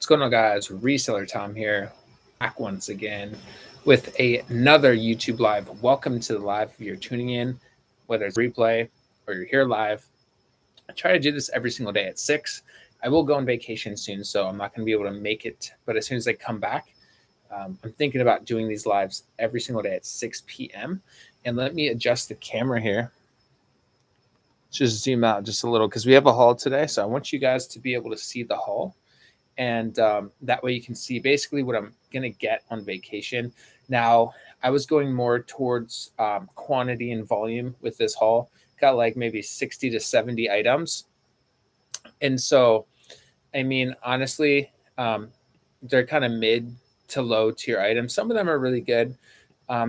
What's going on, guys? Resellertom here, back once again with another YouTube live. Welcome to the live. If you're tuning in, whether it's replay or you're here live, I try to do this every single day at 6. I will go on vacation soon, so I'm not going to be able to make it. But as soon as I come back, I'm thinking about doing these lives every single day at 6 p.m. And let me adjust the camera here. Let's just zoom out just a little because we have a haul today. So I want you guys to be able to see the haul. And that way you can see basically what I'm going to get on vacation. Now, I was going more towards quantity and volume with this haul. Got like maybe 60 to 70 items. And so, I mean, honestly, they're kind of mid to low tier items. Some of them are really good. A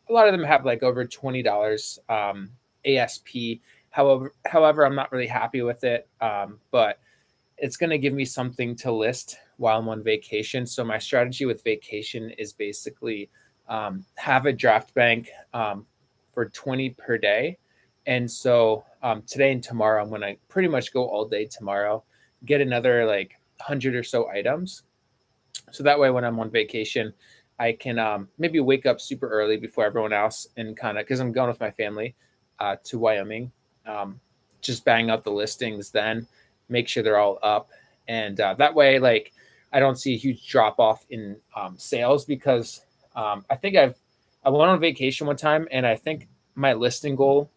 lot of them have like over $20 ASP. However, I'm not really happy with it. But it's going to give me something to list while I'm on vacation. So my strategy with vacation is basically have a draft bank for 20 per day. And so today and tomorrow, I'm going to pretty much go all day tomorrow, get another like 100 or so items. So that way, when I'm on vacation, I can maybe wake up super early before everyone else and kind of, because I'm going with my family to Wyoming, just bang out the listings then, make sure they're all up. And that way, like, I don't see a huge drop off in sales because I think I went on vacation one time and I think my listing goal,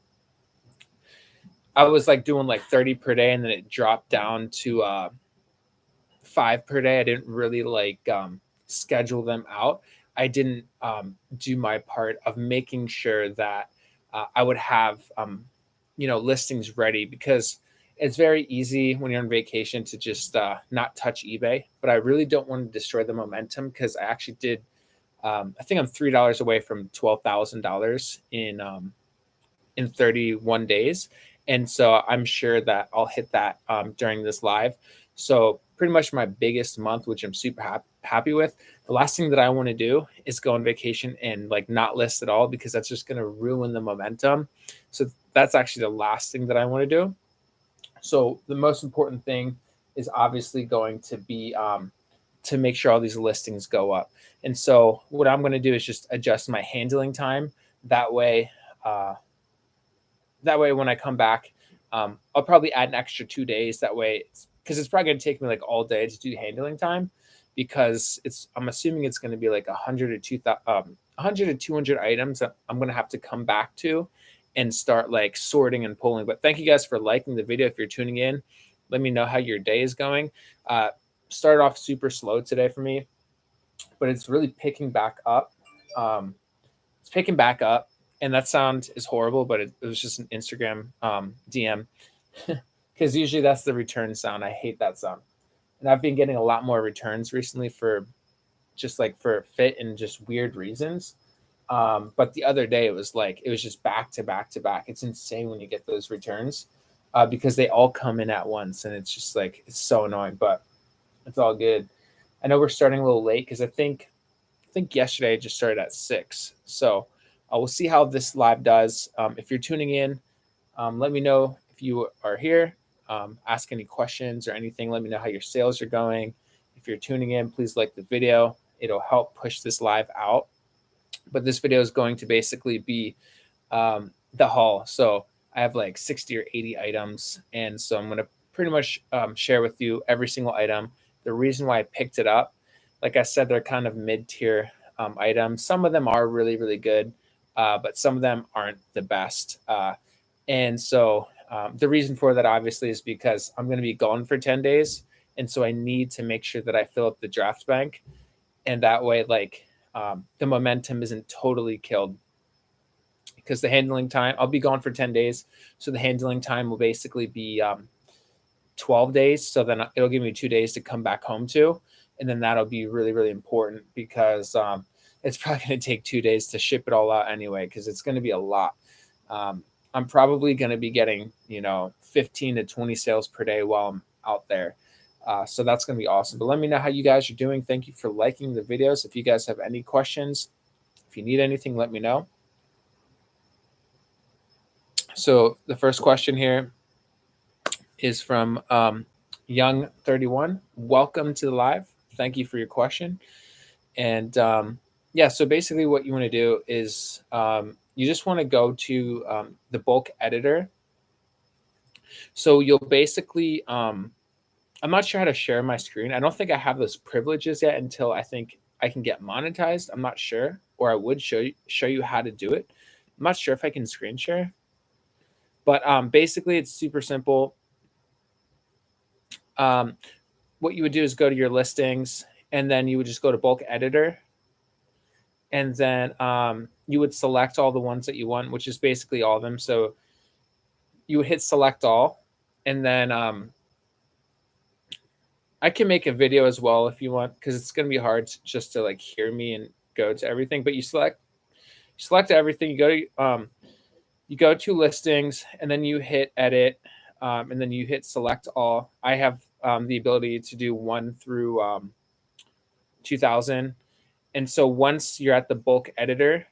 I was like doing like 30 per day and then it dropped down to 5 per day. I didn't really like schedule them out. I didn't do my part of making sure that I would have listings ready, because it's very easy when you're on vacation to just not touch eBay. But I really don't want to destroy the momentum, because I actually did. I think I'm $3 away from $12,000 in 31 days, and so I'm sure that I'll hit that during this live. So pretty much my biggest month, which I'm super happy with. The last thing that I want to do is go on vacation and like not list at all, because that's just going to ruin the momentum. So that's actually the last thing that I want to do. So the most important thing is obviously going to be to make sure all these listings go up. And so what I'm going to do is just adjust my handling time. That way when I come back, I'll probably add an extra 2 days. That way, because it's probably going to take me like all day to do handling time, because I'm assuming it's going to be like 100 to 200 items that I'm going to have to come back to and start like sorting and pulling. But thank you guys for liking the video. If you're tuning in, let me know how your day is going. Started off super slow today for me, but it's really picking back up. It's picking back up, and that sound is horrible, but it was just an Instagram DM, because usually that's the return sound. I hate that sound. And I've been getting a lot more returns recently for just like for fit and just weird reasons. But the other day it was just back to back to back. It's insane when you get those returns because they all come in at once, and it's just like, it's so annoying, but it's all good. I know we're starting a little late because I think yesterday I just started at 6. So we'll see how this live does. If you're tuning in, let me know if you are here. Ask any questions or anything. Let me know how your sales are going. If you're tuning in, please like the video. It'll help push this live out. But this video is going to basically be the haul. So I have like 60 or 80 items. And so I'm going to pretty much share with you every single item. The reason why I picked it up, like I said, they're kind of mid-tier items. Some of them are really, really good, but some of them aren't the best. And so the reason for that, obviously, is because I'm going to be gone for 10 days. And so I need to make sure that I fill up the draft bank. And that way, like, the momentum isn't totally killed, because the handling time, I'll be gone for 10 days. So the handling time will basically be 12 days. So then it'll give me 2 days to come back home to. And then that'll be really, really important, because it's probably going to take 2 days to ship it all out anyway, because it's going to be a lot. I'm probably going to be getting, 15 to 20 sales per day while I'm out there. So that's going to be awesome. But let me know how you guys are doing. Thank you for liking the videos. If you guys have any questions, if you need anything, let me know. So the first question here is from Young31. Welcome to the live. Thank you for your question. And yeah, so basically what you want to do is you just want to go to the bulk editor. So you'll basically, I'm not sure how to share my screen. I don't think I have those privileges yet until I think I can get monetized. I'm not sure, or I would show you how to do it. I'm not sure if I can screen share, but basically it's super simple. What you would do is go to your listings, and then you would just go to bulk editor, and then you would select all the ones that you want, which is basically all of them. So you would hit select all, and then I can make a video as well if you want, because it's going to be hard just to like hear me and go to everything. But you select everything. You go to listings, and then you hit edit, and then you hit select all. I have the ability to do 1 through 2000. And so once you're at the bulk editor,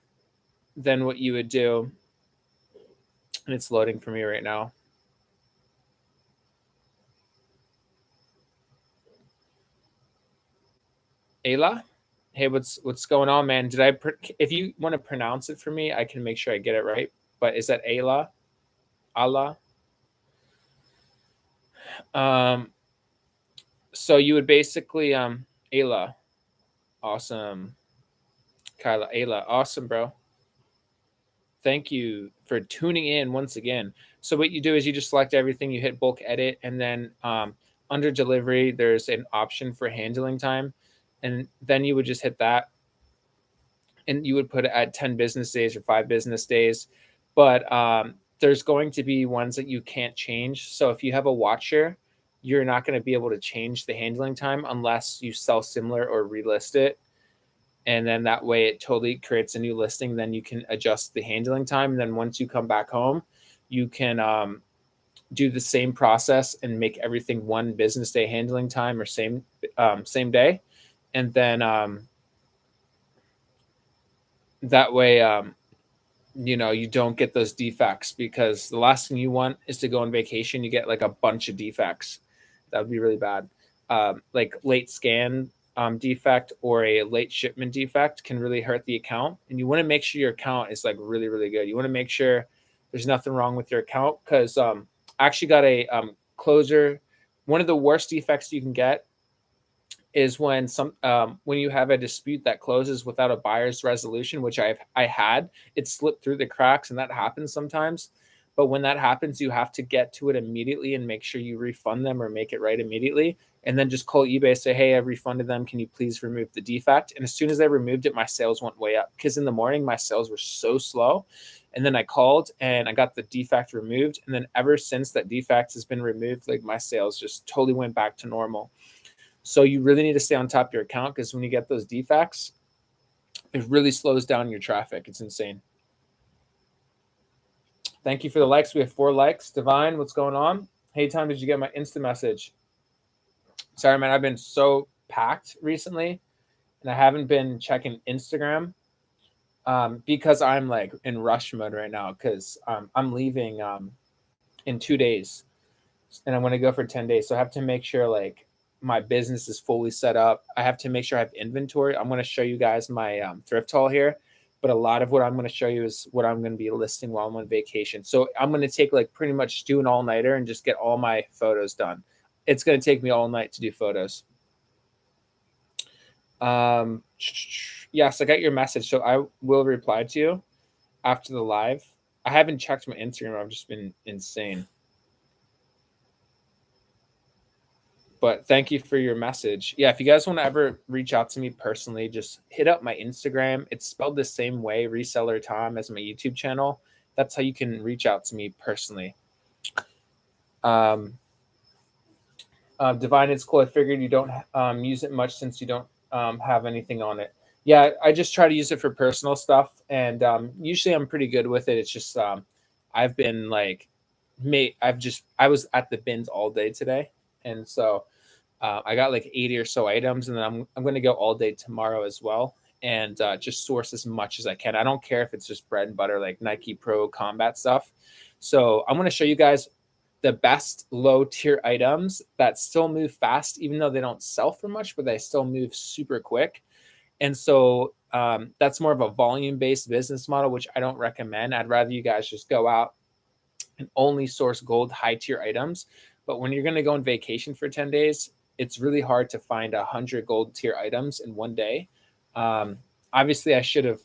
then what you would do, and it's loading for me right now. Ayla, hey, what's going on, man? If you want to pronounce it for me, I can make sure I get it right. But is that Ayla? Allah? So you would basically Ayla, awesome. Kyla, Ayla, awesome, bro. Thank you for tuning in once again. So what you do is you just select everything, you hit bulk edit, and then under delivery, there's an option for handling time. And then you would just hit that, and you would put it at 10 business days or 5 business days. But there's going to be ones that you can't change. So if you have a watcher, you're not going to be able to change the handling time unless you sell similar or relist it. And then that way it totally creates a new listing. Then you can adjust the handling time. And then once you come back home, you can do the same process and make everything 1 business day handling time or same day. And then that way, you don't get those defects, because the last thing you want is to go on vacation. You get like a bunch of defects. That would be really bad. Like late scan defect or a late shipment defect can really hurt the account. And you want to make sure your account is like really, really good. You want to make sure there's nothing wrong with your account, because I actually got a closer. One of the worst defects you can get is when you have a dispute that closes without a buyer's resolution, which I had. It slipped through the cracks, and that happens sometimes. But when that happens, you have to get to it immediately and make sure you refund them or make it right immediately. And then just call eBay, say, hey, I've refunded them. Can you please remove the defect? And as soon as I removed it, my sales went way up, because in the morning my sales were so slow. And then I called and I got the defect removed. And then ever since that defect has been removed, like my sales just totally went back to normal. So you really need to stay on top of your account, because when you get those defects, it really slows down your traffic. It's insane. Thank you for the likes. We have 4 likes. Divine, what's going on? Hey, Tom, did you get my Insta message? Sorry, man, I've been so packed recently, and I haven't been checking Instagram because I'm like in rush mode right now, because I'm leaving in 2 days, and I'm going to go for 10 days. So I have to make sure like my business is fully set up. I have to make sure I have inventory. I'm going to show you guys my thrift haul here, but a lot of what I'm going to show you is what I'm going to be listing while I'm on vacation. So I'm going to take like pretty much do an all-nighter and just get all my photos done. It's going to take me all night to do photos. Yes, I got your message. So I will reply to you after the live. I haven't checked my Instagram. I've just been insane. But thank you for your message. Yeah, if you guys want to ever reach out to me personally, just hit up my Instagram. It's spelled the same way, Resellertom, as my YouTube channel. That's how you can reach out to me personally. Divine, it's cool. I figured you don't use it much since you don't have anything on it. Yeah, I just try to use it for personal stuff, and usually I'm pretty good with it. It's just I've been like, I was at the bins all day today, and so I got like 80 or so items, and then I'm going to go all day tomorrow as well, and just source as much as I can. I don't care if it's just bread and butter, like Nike Pro Combat stuff. So I'm going to show you guys the best low tier items that still move fast, even though they don't sell for much, but they still move super quick. And so that's more of a volume-based business model, which I don't recommend. I'd rather you guys just go out and only source gold high tier items. But when you're going to go on vacation for 10 days, it's really hard to find 100 gold tier items in one day. Obviously, I should have,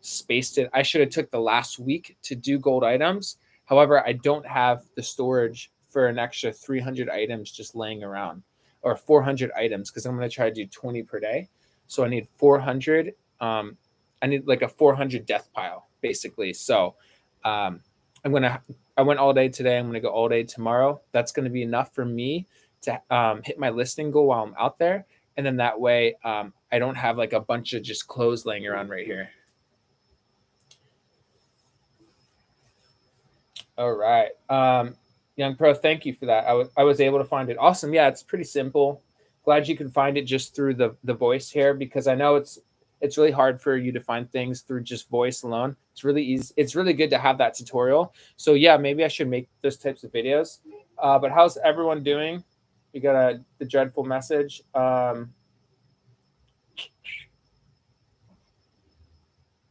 spaced it. I should have took the last week to do gold items. However, I don't have the storage for an extra 300 items just laying around, or 400 items, because I'm going to try to do 20 per day. So I need 400. I need like a 400 death pile, basically. So I went all day today. I'm going to go all day tomorrow. That's going to be enough for me to hit my listing goal while I'm out there. And then that way I don't have like a bunch of just clothes laying around right here. All right. Young Pro, thank you for that. I was able to find it. Awesome. Yeah, it's pretty simple. Glad you can find it just through the voice here, because I know it's really hard for you to find things through just voice alone. It's really easy. It's really good to have that tutorial. So yeah, maybe I should make those types of videos. But how's everyone doing? You got the dreadful message.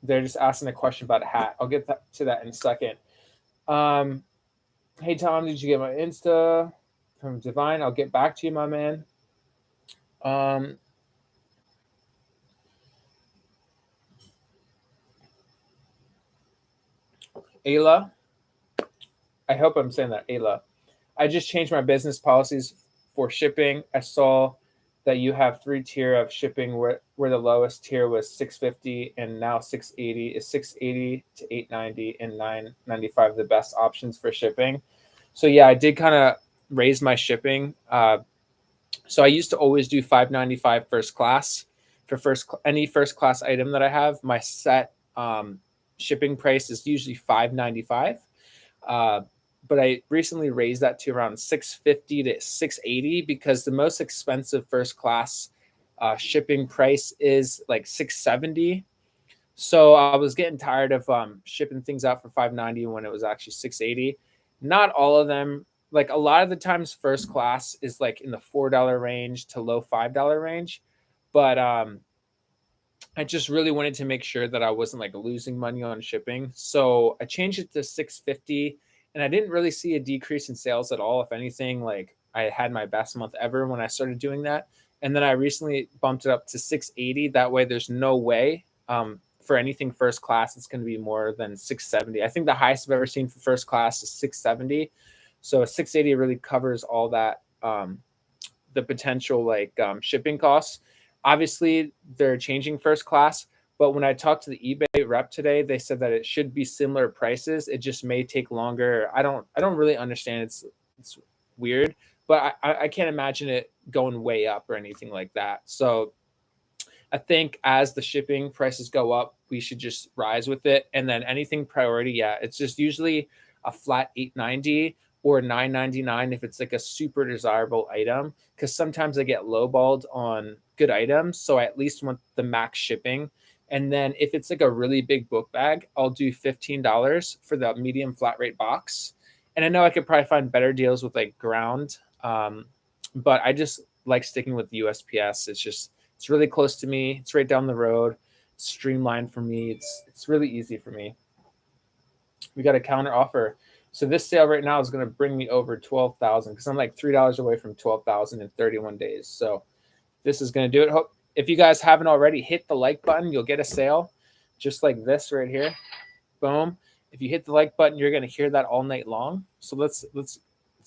They're just asking a question about a hat. I'll get to that in a second. Hey, Tom, did you get my Insta from Divine? I'll get back to you, my man. Ayla, I hope I'm saying that, Ayla. I just changed my business policies for shipping. I saw that you have 3-tier of shipping where the lowest tier was $650 and now $680. Is $680 to $890 and $995 the best options for shipping? So yeah, I did kind of raise my shipping. So I used to always do $595 first class for any first class item that I have. My set shipping price is usually $595. But I recently raised that to around $650 to $680 because the most expensive first class shipping price is like $670. So I was getting tired of shipping things out for $590 when it was actually $680. Not all of them. Like a lot of the times, first class is like in the $4 range to low $5 range. But I just really wanted to make sure that I wasn't like losing money on shipping. So I changed it to $650. And I didn't really see a decrease in sales at all. If anything, like I had my best month ever when I started doing that. And then I recently bumped it up to $680. That way there's no way for anything first class, it's going to be more than $670. I think the highest I've ever seen for first class is $670. So $680 really covers all that, the potential like shipping costs. Obviously, they're changing first class. But when I talked to the eBay rep today, they said that it should be similar prices. It just may take longer. I don't really understand. It's weird, but I can't imagine it going way up or anything like that. So I think as the shipping prices go up, we should just rise with it. And then anything priority, yeah, it's just usually a flat $890 or $999 if it's like a super desirable item. Because sometimes I get lowballed on good items, so I at least want the max shipping. And then if it's like a really big book bag, I'll do $15 for the medium flat rate box. And I know I could probably find better deals with like ground, but I just like sticking with USPS. It's really close to me. It's right down the road. It's streamlined for me. It's really easy for me. We got a counter offer. So this sale right now is going to bring me over 12,000 because I'm like $3 away from 12,000 in 31 days. So this is going to do it. If you guys haven't already, hit the like button. You'll get a sale just like this right here. Boom. If you hit the like button, you're going to hear that all night long. So let's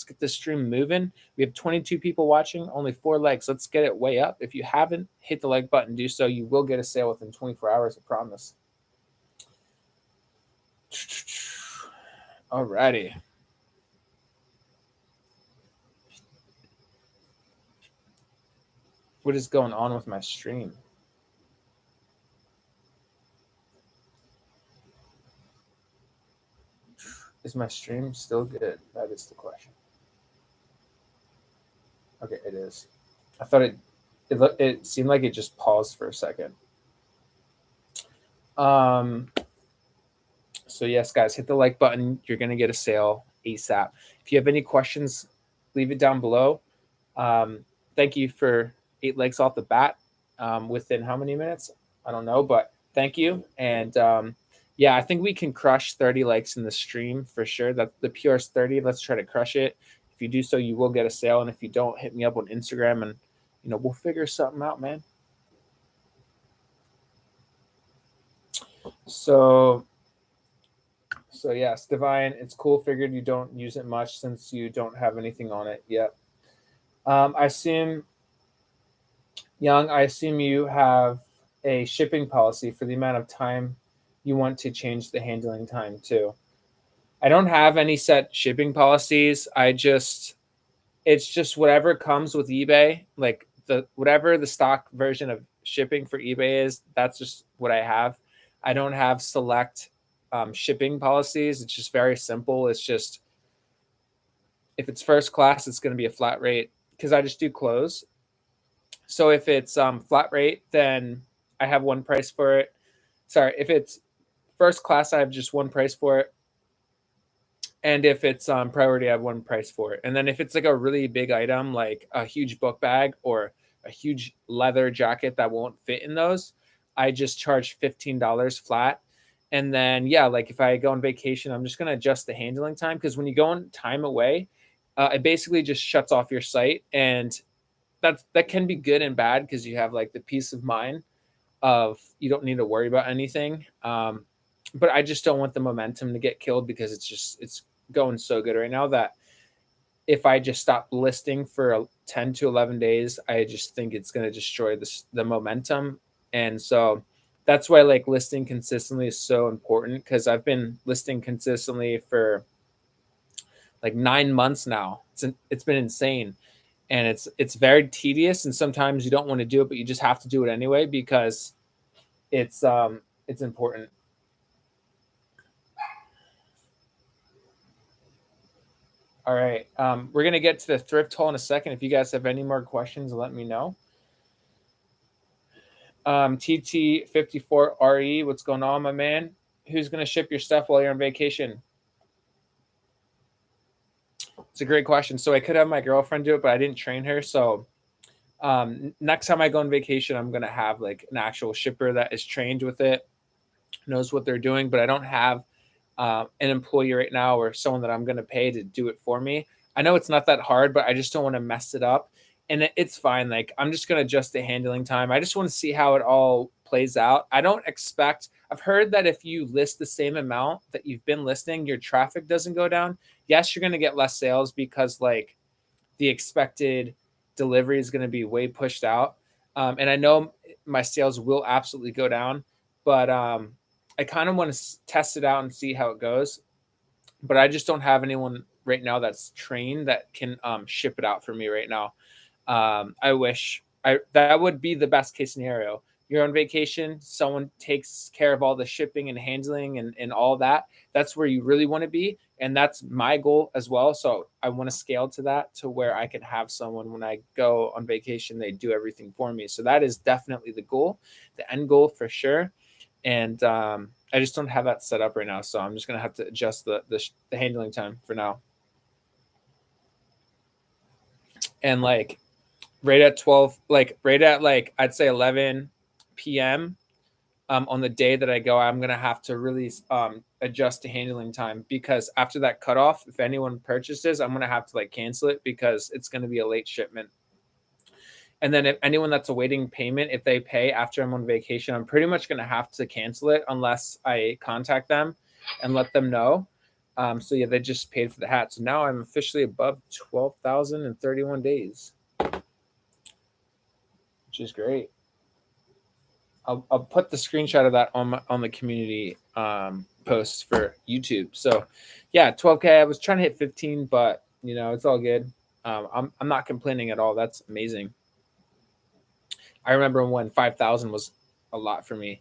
get this stream moving. We have 22 people watching, only 4 likes. Let's get it way up. If you haven't hit the like button, do so. You will get a sale within 24 hours, I promise. All righty. What is going on with my stream? Is my stream still good? That is the question. Okay, it is. I thought it seemed like it just paused for a second. So yes, guys, hit the like button. You're gonna get a sale. ASAP. If you have any questions, leave it down below. Thank you for 8 likes off the bat within how many minutes? I don't know, but thank you. And yeah, I think we can crush 30 likes in the stream for sure. That the PR is 30. Let's try to crush it. If you do so, you will get a sale. And if you don't, hit me up on Instagram and we'll figure something out, man. So yes, Divine, it's cool. Figured you don't use it much since you don't have anything on it yet. I assume, Young, I assume you have a shipping policy for the amount of time you want to change the handling time too. I don't have any set shipping policies. It's just whatever comes with eBay, like whatever the stock version of shipping for eBay is, that's just what I have. I don't have select shipping policies. It's just very simple. It's just if it's first class, it's going to be a flat rate because I just do clothes. So if it's flat rate, then I have one price for it. Sorry, if it's first class, I have just one price for it. And if it's priority, I have one price for it. And then if it's like a really big item, like a huge book bag or a huge leather jacket that won't fit in those, I just charge $15 flat. And then, yeah, like if I go on vacation, I'm just going to adjust the handling time because when you go on time away, it basically just shuts off your site. And that can be good and bad because you have like the peace of mind of you don't need to worry about anything. But I just don't want the momentum to get killed because it's going so good right now that if I just stop listing for 10 to 11 days, I just think it's going to destroy the momentum. And so that's why like listing consistently is so important because I've been listing consistently for like 9 months now. It's been insane. And it's very tedious and sometimes you don't want to do it, but you just have to do it anyway because it's important. All right. We're going to get to the thrift haul in a second. If you guys have any more questions, let me know. TT54RE, what's going on, my man? Who's going to ship your stuff while you're on vacation? It's a great question. So I could have my girlfriend do it, but I didn't train her. So next time I go on vacation, I'm going to have like an actual shipper that is trained with it, knows what they're doing, but I don't have an employee right now or someone that I'm going to pay to do it for me. I know it's not that hard, but I just don't want to mess it up. And it's fine. Like I'm just going to adjust the handling time. I just want to see how it all plays out. I've heard that if you list the same amount that you've been listing, your traffic doesn't go down. Yes, you're going to get less sales because like the expected delivery is going to be way pushed out. And I know my sales will absolutely go down, but I kind of want to test it out and see how it goes, but I just don't have anyone right now that's trained that can ship it out for me right now. I wish that would be the best case scenario. You're on vacation, someone takes care of all the shipping and handling and all that. That's where you really want to be. And that's my goal as well. So I want to scale to that to where I can have someone when I go on vacation, they do everything for me. So that is definitely the goal, the end goal for sure. And I just don't have that set up right now. So I'm just going to have to adjust the handling time for now. And like right at I'd say 11 p.m. On the day that I go, I'm going to have to really adjust the handling time because after that cutoff, if anyone purchases, I'm going to have to like cancel it because it's going to be a late shipment. And then if anyone that's awaiting payment, if they pay after I'm on vacation, I'm pretty much going to have to cancel it unless I contact them and let them know. So yeah, they just paid for the hat. So now I'm officially above 12,000 in 31 days, which is great. I'll put the screenshot of that on the community posts for YouTube. So yeah, 12K. I was trying to hit 15, but it's all good. I'm not complaining at all. That's amazing. I remember when 5,000 was a lot for me.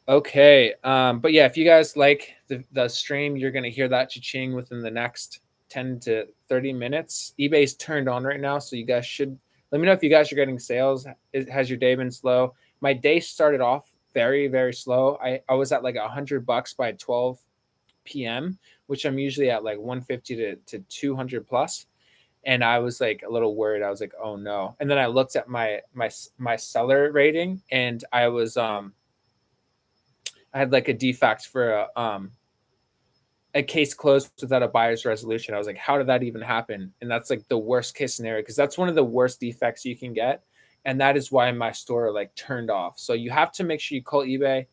Okay. But yeah, if you guys like the stream, you're going to hear that cha-ching within the next 10 to 30 minutes. eBay's turned on right now. So you guys should let me know if you guys are getting sales. Has your day been slow? My day started off very, very slow. I was at like $100 by 12 PM, which I'm usually at like 150 to 200 plus. And I was like a little worried. I was like, oh no. And then I looked at my seller rating, and I had like a defect for a case closed without a buyer's resolution. I was like, how did that even happen? And that's like the worst case scenario, because that's one of the worst defects you can get. And that is why my store like turned off. So you have to make sure you call eBay,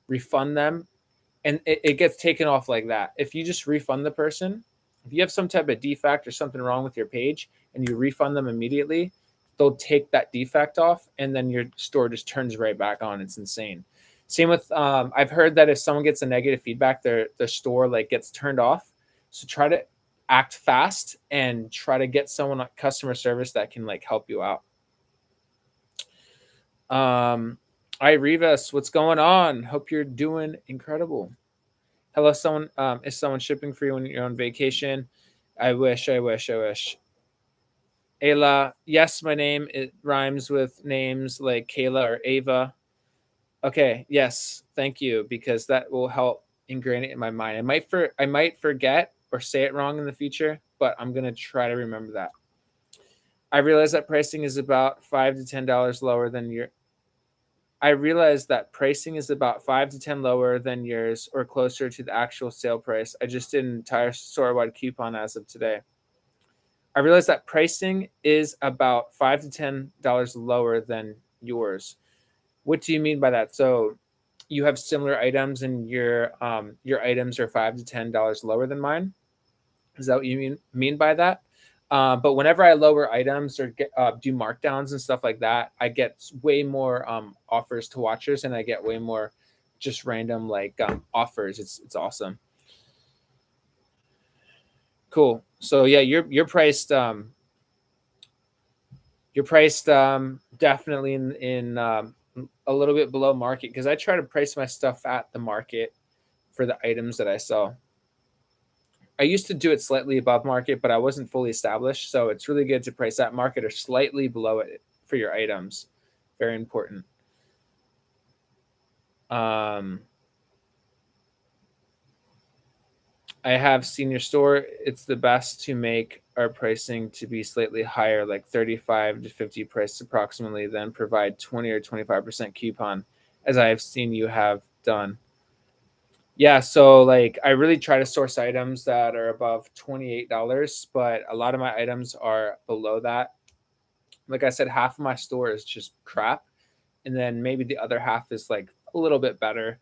refund them, and it gets taken off like that. If you just refund the person, if you have some type of defect or something wrong with your page and you refund them immediately, they'll take that defect off, and then your store just turns right back on. It's insane. Same with I've heard that if someone gets a negative feedback, their store like gets turned off. So try to act fast and try to get someone at customer service that can like help you out. Hi Rivas, what's going on? Hope you're doing incredible. Hello, someone. Is someone shipping for you when you're on vacation? I wish. Ayla, yes, my name, it rhymes with names like Kayla or Ava. Okay, yes, thank you, because that will help ingrain it in my mind. I might forget or say it wrong in the future, but I'm gonna try to remember that. I realize that pricing is about $5 to $10 lower than your. I realize that pricing is about 5 to 10 lower than yours or closer to the actual sale price. I just did an entire store-wide coupon as of today. I realize that pricing is about $5 to $10 lower than yours. What do you mean by that? So you have similar items and your items are $5 to $10 lower than mine? Is that what you mean by that? But whenever I lower items or do markdowns and stuff like that, I get way more offers to watchers, and I get way more just random like offers. It's awesome. Cool. So yeah, you're priced definitely in a little bit below market, because I try to price my stuff at the market for the items that I sell. I used to do it slightly above market, but I wasn't fully established. So it's really good to price at market or slightly below it for your items. Very important. I have seen your store. It's the best to make our pricing to be slightly higher, like 35 to 50 price approximately, then provide 20 or 25% coupon, as I have seen you have done. Yeah, so like I really try to source items that are above $28, but a lot of my items are below that. Like I said, half of my store is just crap, and then maybe the other half is like a little bit better.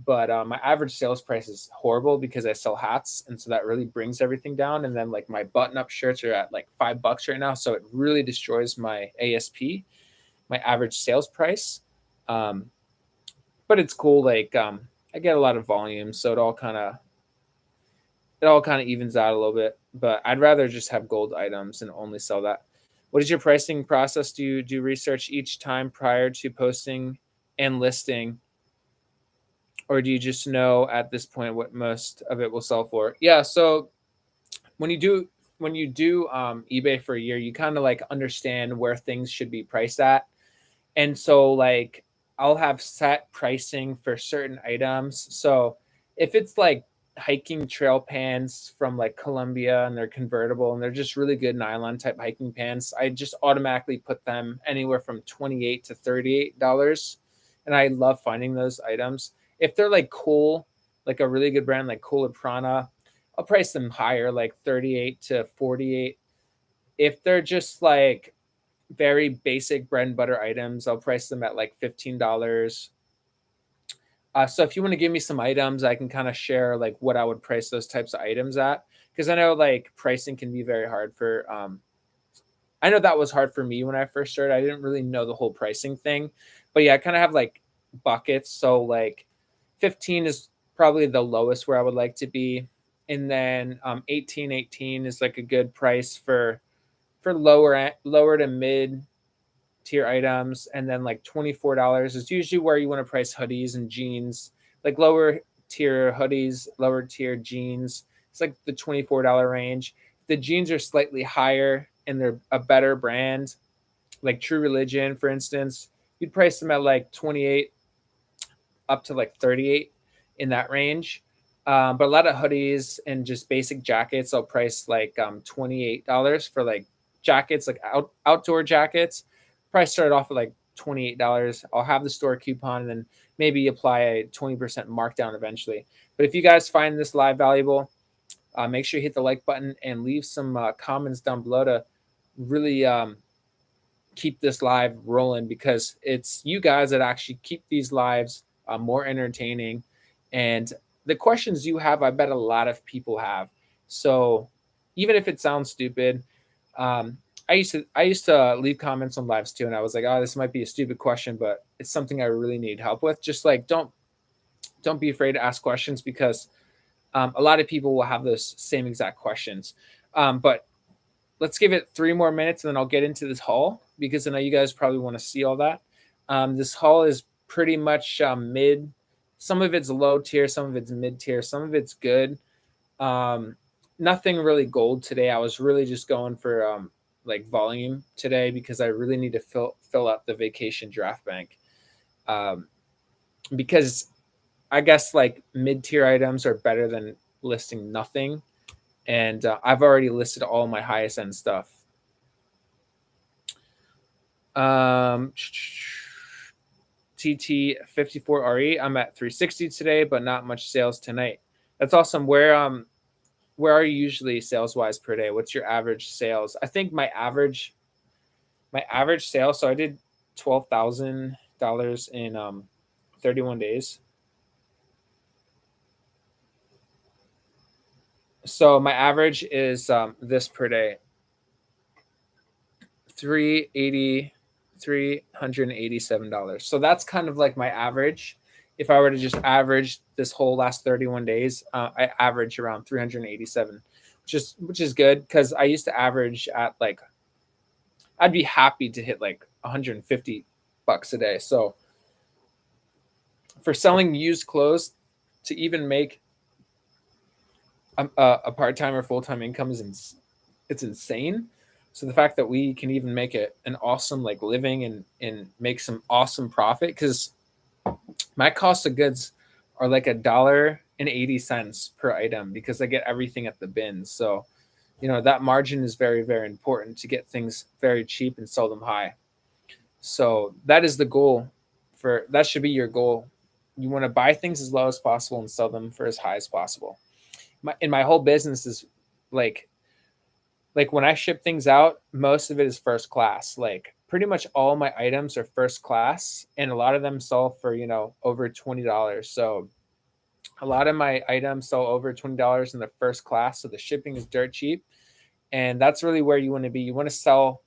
But my average sales price is horrible because I sell hats, and so that really brings everything down. And then like my button-up shirts are at like $5 right now, so it really destroys my ASP, my average sales price. But it's cool. Like I get a lot of volume, so it all kind of evens out a little bit. But I'd rather just have gold items and only sell that. What is your pricing process? Do you do research each time prior to posting and listing, or do you just know at this point what most of it will sell for? Yeah, so when you do eBay for a year, you kind of like understand where things should be priced at. And so like I'll have set pricing for certain items. So if it's like hiking trail pants from like Colombia and they're convertible and they're just really good nylon type hiking pants, I just automatically put them anywhere from $28 to $38. And I love finding those items. If they're like cool, like a really good brand like Cool or Prana, I'll price them higher, like 38 to 48. If they're just like very basic bread and butter items, I'll price them at like $15. So if you want to give me some items, I can kind of share like what I would price those types of items at, because I know like pricing can be very hard for. I know that was hard for me when I first started. I didn't really know the whole pricing thing, but yeah, I kind of have like buckets. So like 15 is probably the lowest where I would like to be, and then 18 is like a good price for lower to mid tier items, and then like $24 is usually where you want to price hoodies and jeans, like lower tier hoodies, lower tier jeans. It's like the $24 range. The jeans are slightly higher and they're a better brand, like True Religion, for instance. You'd price them at like 28 up to like 38 in that range. But a lot of hoodies and just basic jackets, I'll price like $28 for like jackets, like outdoor jackets. Price started off at like $28. I'll have the store coupon and then maybe apply a 20% markdown eventually. But if you guys find this live valuable, make sure you hit the like button and leave some comments down below to really keep this live rolling, because it's you guys that actually keep these lives more entertaining. And the questions you have, I bet a lot of people have. So even if it sounds stupid, I used to leave comments on lives too, and I was like, oh, this might be a stupid question, but it's something I really need help with. Just like don't be afraid to ask questions, because a lot of people will have those same exact questions. But let's give it 3 more minutes and then I'll get into this haul, because I know you guys probably want to see all that. This haul is pretty much mid. Some of it's low tier, some of it's mid tier, some of it's good. Um, Nothing really gold today. I was really just going for like volume today, because I really need to fill up the vacation draft bank. Um, because I guess like mid tier items are better than listing nothing, and I've already listed all my highest end stuff. TT54RE, I'm at 360 today, but not much sales tonight. That's awesome. Where are you usually sales wise per day? What's your average sales? I think my average sale. So I did $12,000 in 31 days. So my average is this per day, 387 dollars. So that's kind of like my average. If I were to just average this whole last 31 days, I average around 387, which is good, because I used to average at like, I'd be happy to hit like 150 bucks a day. So for selling used clothes, to even make a part-time or full-time income it's insane. So the fact that we can even make it an awesome like living and make some awesome profit, because my cost of goods are like $1.80 per item, because I get everything at the bins. So that margin is very, very important to get things very cheap and sell them high. So that is the goal. That should be your goal. You want to buy things as low as possible and sell them for as high as possible. My whole business is like when I ship things out, most of it is first class. Like pretty much all my items are first class, and a lot of them sell for over $20. So a lot of my items sell over $20 in the first class, so the shipping is dirt cheap. And that's really where you want to be. You want to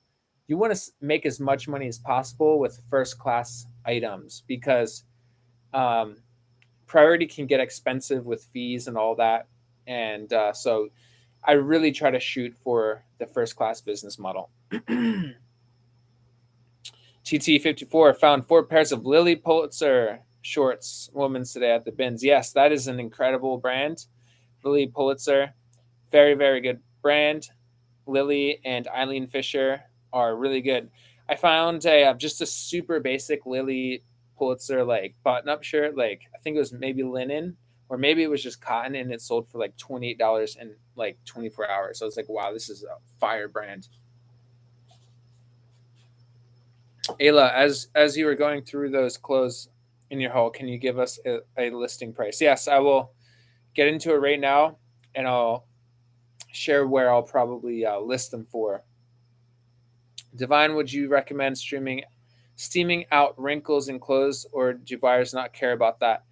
make as much money as possible with first class items, because priority can get expensive with fees and all that. And so I really try to shoot for the first class business model. TT54 found 4 pairs of Lily Pulitzer shorts women's today at the bins. Yes, that is an incredible brand. Lily Pulitzer, very, very good brand. Lily and Eileen Fisher are really good. I found just a super basic Lily Pulitzer like button-up shirt. Like I think it was maybe linen, or maybe it was just cotton, and it sold for like $28 in like 24 hours. So I was like, wow, this is a fire brand. Ayla, as you were going through those clothes in your haul, can you give us a listing price? Yes, I will get into it right now, and I'll share where I'll probably list them for. Divine, would you recommend steaming out wrinkles in clothes, or do buyers not care about that?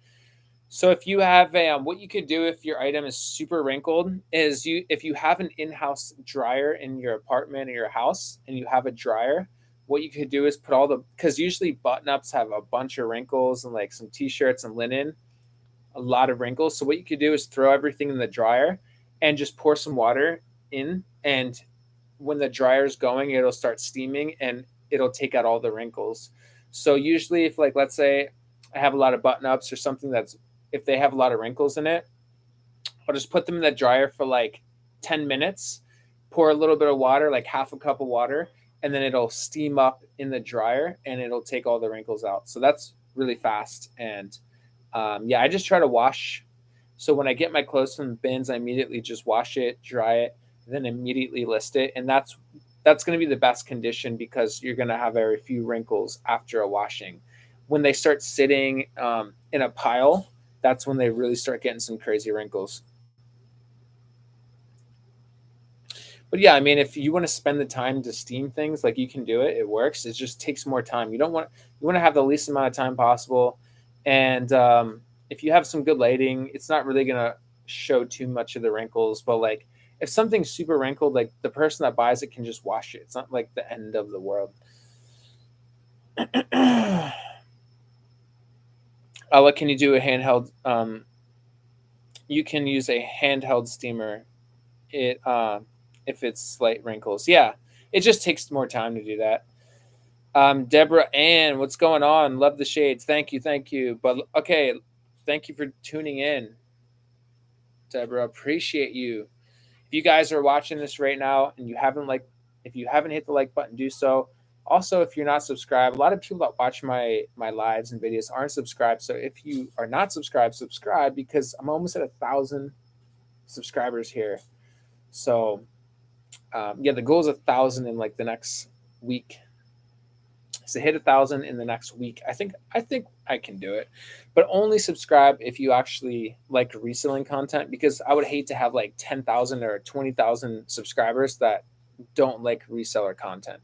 So if you have what you could do if your item is super wrinkled is if you have an in-house dryer in your apartment or your house, and you have a dryer, what you could do is put because usually button-ups have a bunch of wrinkles, and like some t-shirts and linen, a lot of wrinkles. So what you could do is throw everything in the dryer and just pour some water in, and when the dryer's going, it'll start steaming and it'll take out all the wrinkles. So usually if like, let's say I have a lot of button-ups or something if they have a lot of wrinkles in it, I'll just put them in the dryer for like 10 minutes, pour a little bit of water, like half a cup of water, and then it'll steam up in the dryer and it'll take all the wrinkles out. So that's really fast. And I just try to wash So when I get my clothes from the bins, I immediately just wash it, dry it, then immediately list it. And that's going to be the best condition because you're going to have very few wrinkles after a washing. When they start sitting in a pile, that's when they really start getting some crazy wrinkles. But yeah, I mean, if you want to spend the time to steam things, like you can do it. It works. It just takes more time. You want to have the least amount of time possible, and if you have some good lighting, it's not really gonna show too much of the wrinkles. But like, if something's super wrinkled, like the person that buys it can just wash it. It's not like the end of the world. What can you do? A handheld. You can use a handheld steamer. It if it's slight wrinkles. Yeah, it just takes more time to do that. Deborah Ann, what's going on? Love the shades. Thank you, thank you. But okay, thank you for tuning in, Deborah. Appreciate you. If you guys are watching this right now and if you haven't hit the like button, do so. Also, if you're not subscribed, a lot of people that watch my lives and videos aren't subscribed. So if you are not subscribed, subscribe because I'm almost at 1,000 subscribers here. So yeah, the goal is 1,000 in like the next week. So hit 1,000 in the next week. I think I can do it, but only subscribe if you actually like reselling content because I would hate to have like 10,000 or 20,000 subscribers that don't like reseller content.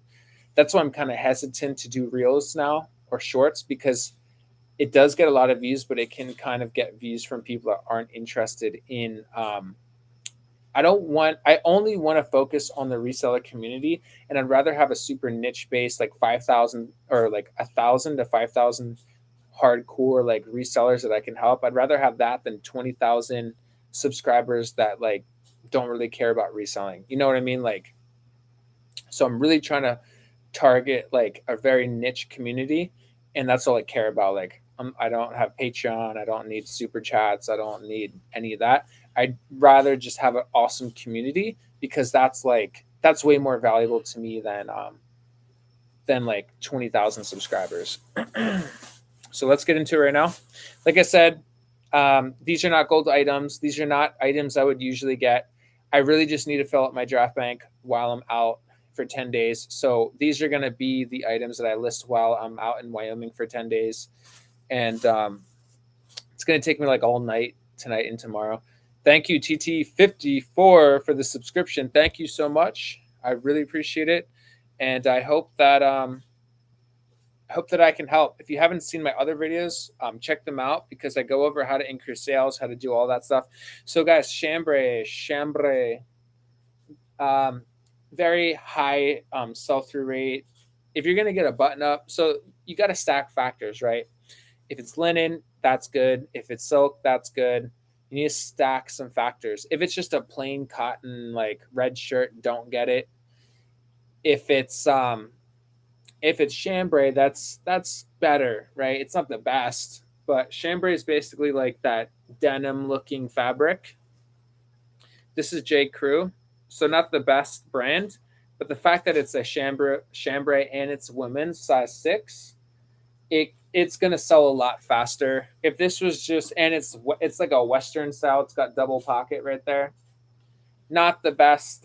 That's why I'm kind of hesitant to do reels now or shorts because it does get a lot of views, but it can kind of get views from people that aren't interested in I only want to focus on the reseller community, and I'd rather have a super niche base like 5,000 or like 1,000 to 5,000 hardcore like resellers that I can help. I'd rather have that than 20,000 subscribers that like don't really care about reselling. You know what I mean? Like, so I'm really trying to target like a very niche community, and that's all I care about. Like, I don't have Patreon, I don't need super chats, I don't need any of that. I'd rather just have an awesome community because that's way more valuable to me than like 20,000 subscribers. So let's get into it right now. Like I said, these are not gold items. These are not items I would usually get. I really just need to fill up my draft bank while I'm out for 10 days. So these are going to be the items that I list while I'm out in Wyoming for 10 days. And it's going to take me like all night tonight and tomorrow. Thank you, TT54, for the subscription. Thank you so much. I really appreciate it. And I hope that I can help. If you haven't seen my other videos, check them out because I go over how to increase sales, how to do all that stuff. So guys, chambray, very high sell-through rate. If you're going to get a button up, so you got to stack factors, right? If it's linen, that's good. If it's silk, that's good. You need to stack some factors. If it's just a plain cotton like red shirt, don't get it. If it's chambray, that's better, right? It's not the best, but chambray is basically like that denim looking fabric. This is J. Crew, so not the best brand, but the fact that it's a chambray and it's women's size 6, it's gonna sell a lot faster. If this was just, and it's like a Western style, it's got double pocket right there. Not the best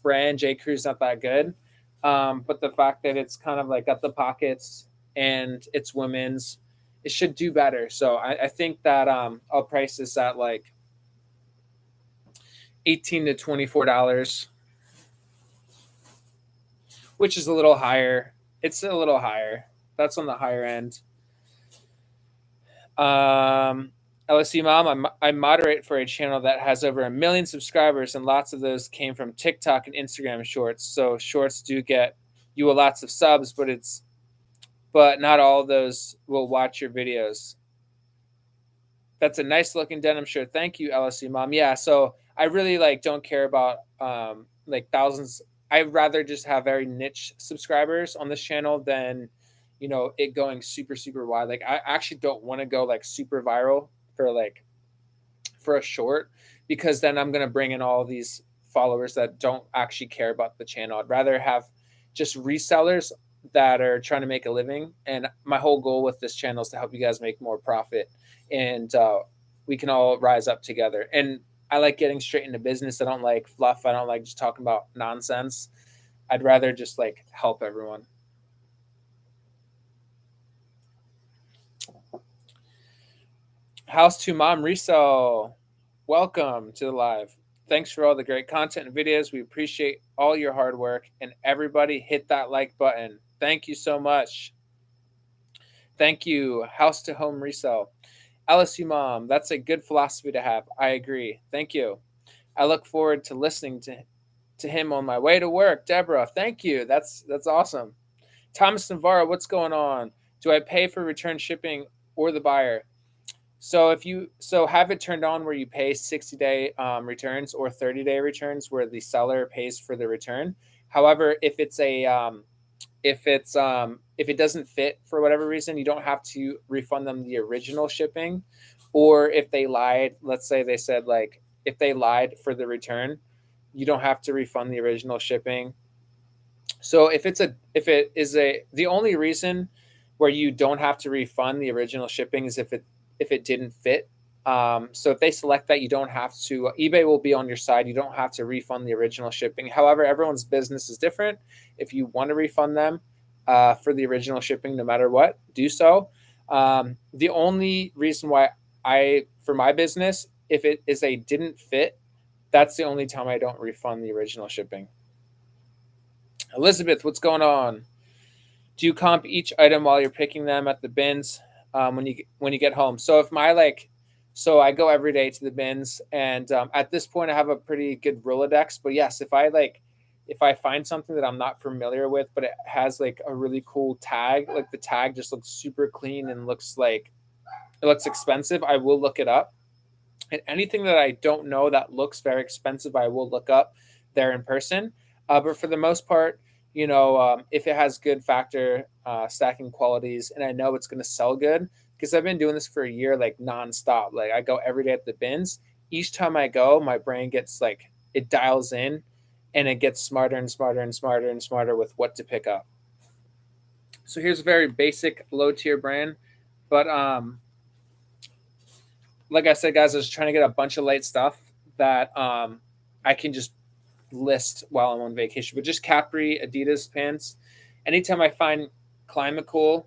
brand. J. Crew's not that good. But the fact that it's kind of like got the pockets and it's women's, it should do better. So I think that I'll price this at like $18 to $24, which is a little higher. It's a little higher. That's on the higher end. LSC Mom, I moderate for a channel that has over 1 million subscribers, and lots of those came from TikTok and Instagram Shorts. So Shorts do get you lots of subs, but not all of those will watch your videos. That's a nice looking denim shirt. Thank you, LSC Mom. Yeah, so I really don't care about like thousands. I'd rather just have very niche subscribers on this channel than it going super, super wide. Like, I actually don't want to go like super viral for a short, because then I'm going to bring in all these followers that don't actually care about the channel. I'd rather have just resellers that are trying to make a living. And my whole goal with this channel is to help you guys make more profit. And we can all rise up together. And I like getting straight into business. I don't like fluff. I don't like just talking about nonsense. I'd rather just like help everyone. House to Mom Resell, welcome to the live. Thanks for all the great content and videos. We appreciate all your hard work, and everybody hit that like button. Thank you so much. Thank you. House to Home Resell. LSU Mom, that's a good philosophy to have. I agree. Thank you. I look forward to listening to him on my way to work. Deborah, thank you. That's awesome. Thomas Navarro, what's going on? Do I pay for return shipping or the buyer? So if you have it turned on where you pay 60-day returns or 30-day returns where the seller pays for the return. However, if it doesn't fit for whatever reason, you don't have to refund them the original shipping. Or if they lied, let's say they said like if they lied for the return, you don't have to refund the original shipping. So the only reason where you don't have to refund the original shipping is if it didn't fit. So if they select that, you don't have to. eBay will be on your side. You don't have to refund the original shipping. However, everyone's business is different. If you want to refund them for the original shipping, no matter what, do so. The only reason why for my business, if it is a didn't fit, that's the only time I don't refund the original shipping. Elizabeth, what's going on? Do you comp each item while you're picking them at the bins when you get home? So so I go every day to the bins, and at this point I have a pretty good Rolodex. But yes, if I find something that I'm not familiar with, but it has like a really cool tag, like the tag just looks super clean and looks expensive, I will look it up. And anything that I don't know that looks very expensive, I will look up there in person. But for the most part, if it has good factor stacking qualities and I know it's going to sell good, because I've been doing this for a year, like nonstop. Like I go every day at the bins. Each time I go, my brain gets it dials in and it gets smarter and smarter and smarter and smarter with what to pick up. So here's a very basic low tier brand. But like I said, guys, I was trying to get a bunch of light stuff that I can just list while I'm on vacation. But just Capri Adidas pants. Anytime I find Climacool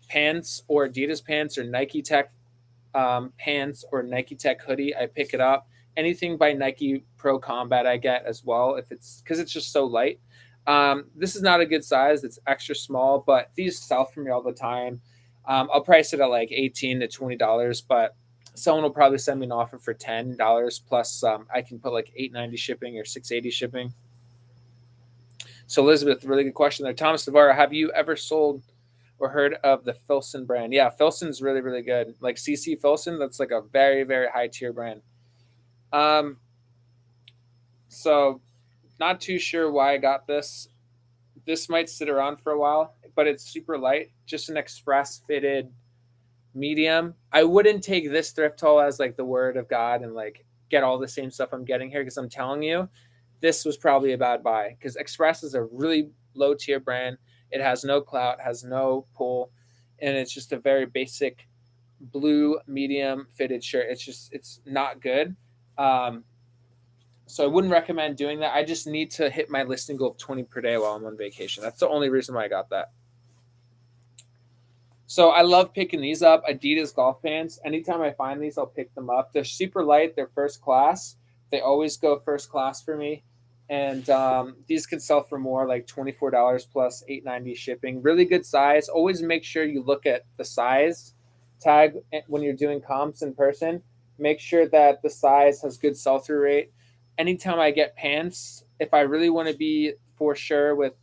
pants or Adidas pants or Nike Tech pants or Nike Tech hoodie, I pick it up. Anything by Nike Pro Combat I get as well, because it's just so light. This is not a good size. It's extra small, but these sell for me all the time. I'll price it at like $18 to $20, but someone will probably send me an offer for $10 plus I can put like $8.90 shipping or $6.80 shipping. So Elizabeth, really good question there. Thomas Navarro, have you ever sold or heard of the Filson brand? Yeah, Filson's really, really good. Like CC Filson, that's like a very, very high tier brand. So not too sure why I got this. This might sit around for a while, but it's super light, just an express fitted medium. I wouldn't take this thrift haul as like the word of God and like get all the same stuff I'm getting here, because I'm telling you, this was probably a bad buy, because Express is a really low tier brand. It has no clout, has no pull, and it's just a very basic blue medium fitted shirt. It's not good. So I wouldn't recommend doing that. I just need to hit my listing goal of 20 per day while I'm on vacation. That's the only reason why I got that. So I love picking these up. Adidas golf pants. Anytime I find these, I'll pick them up. They're super light. They're first class. They always go first class for me. And these can sell for more, like $24 plus $8.90 shipping. Really good size. Always make sure you look at the size tag when you're doing comps in person. Make sure that the size has good sell-through rate. Anytime I get pants, if I really want to be for sure with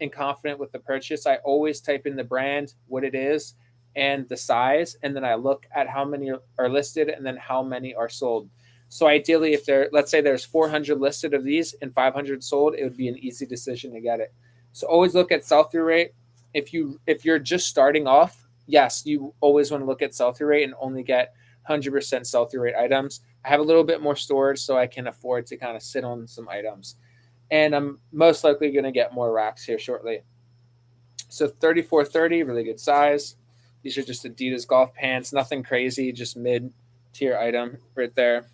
and confident with the purchase, I always type in the brand, what it is, and the size, and then I look at how many are listed and then how many are sold. So ideally, if let's say there's 400 listed of these and 500 sold, it would be an easy decision to get it. So always look at sell-through rate. If you're just starting off, yes, you always want to look at sell-through rate and only get 100% sell-through rate items. I have a little bit more storage, so I can afford to kind of sit on some items. And I'm most likely going to get more racks here shortly. So 3430, really good size. These are just Adidas golf pants, nothing crazy, just mid-tier item right there.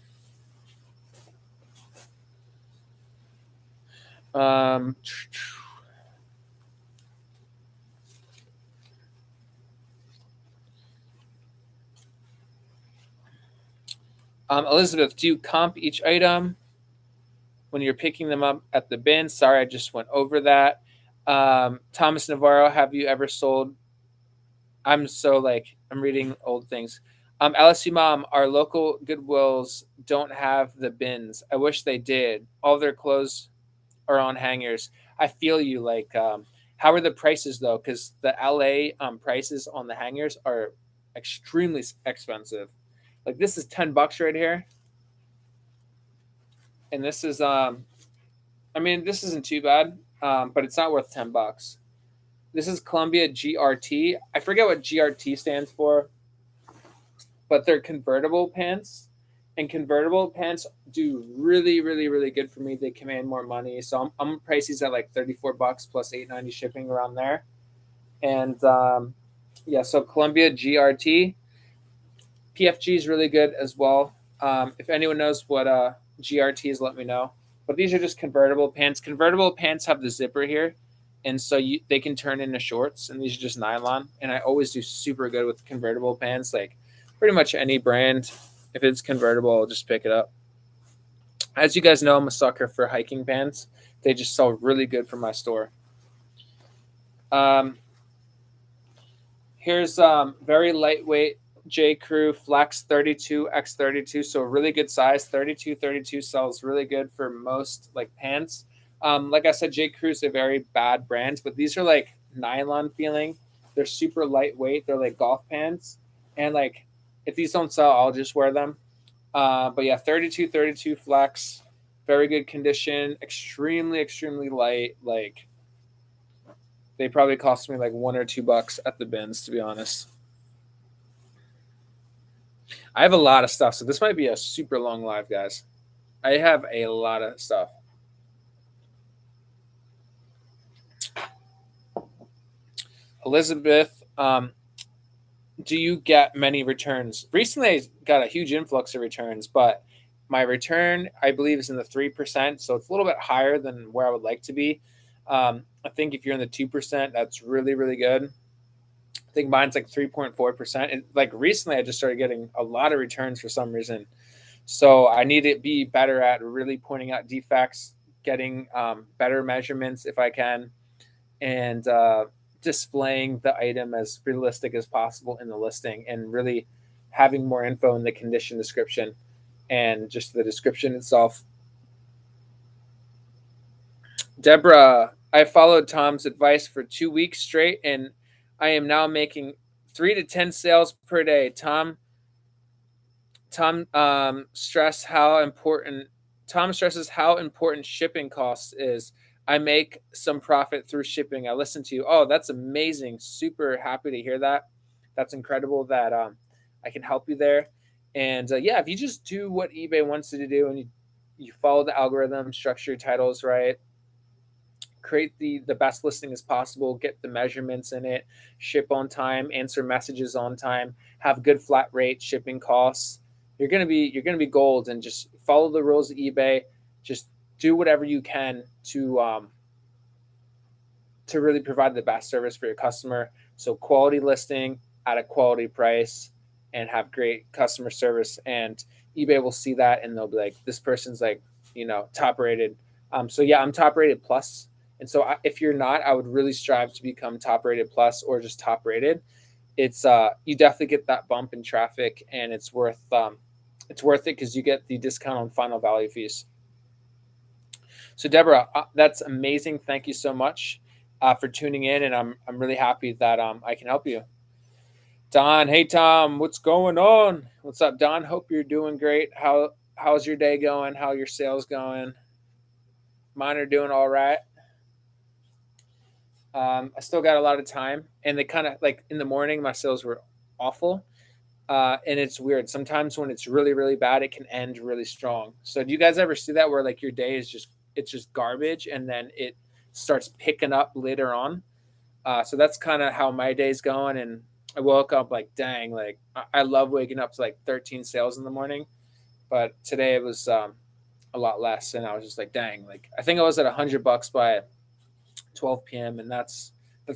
Elizabeth, do you comp each item when you're picking them up at the bin? Sorry, I just went over that. Thomas Navarro, have you ever sold? I'm reading old things. LSU mom, our local Goodwills don't have the bins. I wish they did. All their clothes are on hangers. I feel you. How are the prices though? Because the LA prices on the hangers are extremely expensive. Like this is $10 right here, and this is this isn't too bad, but it's not worth $10. This is Columbia GRT. I forget what GRT stands for, but they're convertible pants, and convertible pants do really, really, really good for me. They command more money, so I'm price these at like $34 plus $8.90 shipping around there. And so Columbia GRT, PFG is really good as well. If anyone knows what GRT is, let me know. But these are just convertible pants. Convertible pants have the zipper here, and so they can turn into shorts, and these are just nylon. And I always do super good with convertible pants. Like pretty much any brand, if it's convertible, I'll just pick it up. As you guys know, I'm a sucker for hiking pants. They just sell really good for my store. Here's very lightweight J. Crew Flex 32x32, so a really good size. 32 sells really good for most like pants. Like I said, J. Crew is a very bad brand, but these are like nylon feeling. They're super lightweight. They're like golf pants, and like if these don't sell, I'll just wear them. But yeah, 32 Flex, very good condition, extremely light. Like they probably cost me like $1 or $2 at the bins, to be honest. I have a lot of stuff, so this might be a super long live, guys. I have a lot of stuff. Elizabeth, do you get many returns? Recently, I got a huge influx of returns, but my return, I believe, is in the 3%, so it's a little bit higher than where I would like to be. I think if you're in the 2%, that's really, really good. I think mine's like 3.4%. And like recently, I just started getting a lot of returns for some reason. So I need to be better at really pointing out defects, getting better measurements if I can, and displaying the item as realistic as possible in the listing, and really having more info in the condition description and just the description itself. Deborah, I followed Tom's advice for 2 weeks straight, and I am now making 3 to 10 sales per day. Tom stresses how important shipping costs is. I make some profit through shipping. I listen to you. Oh, that's amazing. Super happy to hear that. That's incredible that I can help you there. And if you just do what eBay wants you to do, and you follow the algorithm, structure your titles right, create the best listing as possible, get the measurements in it, ship on time, answer messages on time, have good flat rate shipping costs, you're gonna be gold. And just follow the rules of eBay. Just do whatever you can to really provide the best service for your customer. So quality listing at a quality price, and have great customer service. And eBay will see that, and they'll be like, this person's like, top rated. I'm top rated plus. And so if you're not, I would really strive to become top rated plus, or just top rated. It's you definitely get that bump in traffic, and it's worth it because you get the discount on final value fees. So Deborah, that's amazing. Thank you so much for tuning in, and I'm really happy that I can help you. Don, hey Tom, what's going on? What's up, Don? Hope you're doing great. How's your day going? How are your sales going? Mine are doing all right. I still got a lot of time, and they kind of like in the morning, my sales were awful. And it's weird. Sometimes when it's really, really bad, it can end really strong. So do you guys ever see that where like your day is just garbage, and then it starts picking up later on? So that's kind of how my day's going. And I woke up like, dang, like I love waking up to like 13 sales in the morning, but today it was a lot less, and I was just like, dang, like I think I was at $100 by 12 p.m. and that's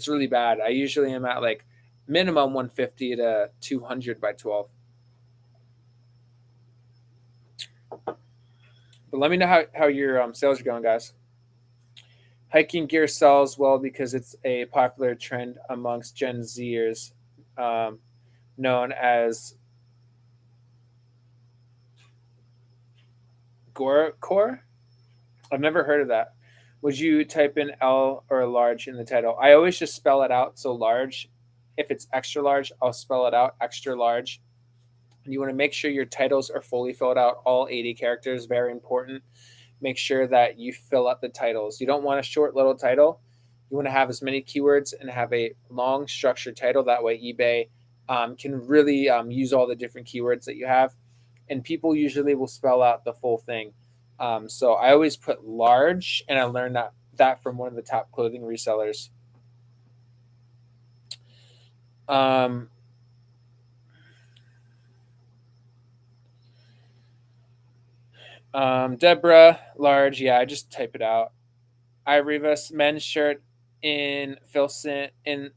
really bad. I usually am at like minimum 150 to 200 by 12. But let me know how your sales are going, guys. Hiking gear sells well because it's a popular trend amongst Gen Zers, um, known as Gorecore. I've never heard of that. Would you type in L or large in the title? I always just spell it out. So large, if it's extra large, I'll spell it out extra large. And you want to make sure your titles are fully filled out, all 80 characters, very important. Make sure that you fill up the titles. You don't want a short little title. You want to have as many keywords and have a long structured title. That way eBay can really use all the different keywords that you have. And people usually will spell out the full thing. So I always put large, and I learned that from one of the top clothing resellers. Um, Deborah, large. Yeah, I just type it out. I Rivas men's shirt in Filson in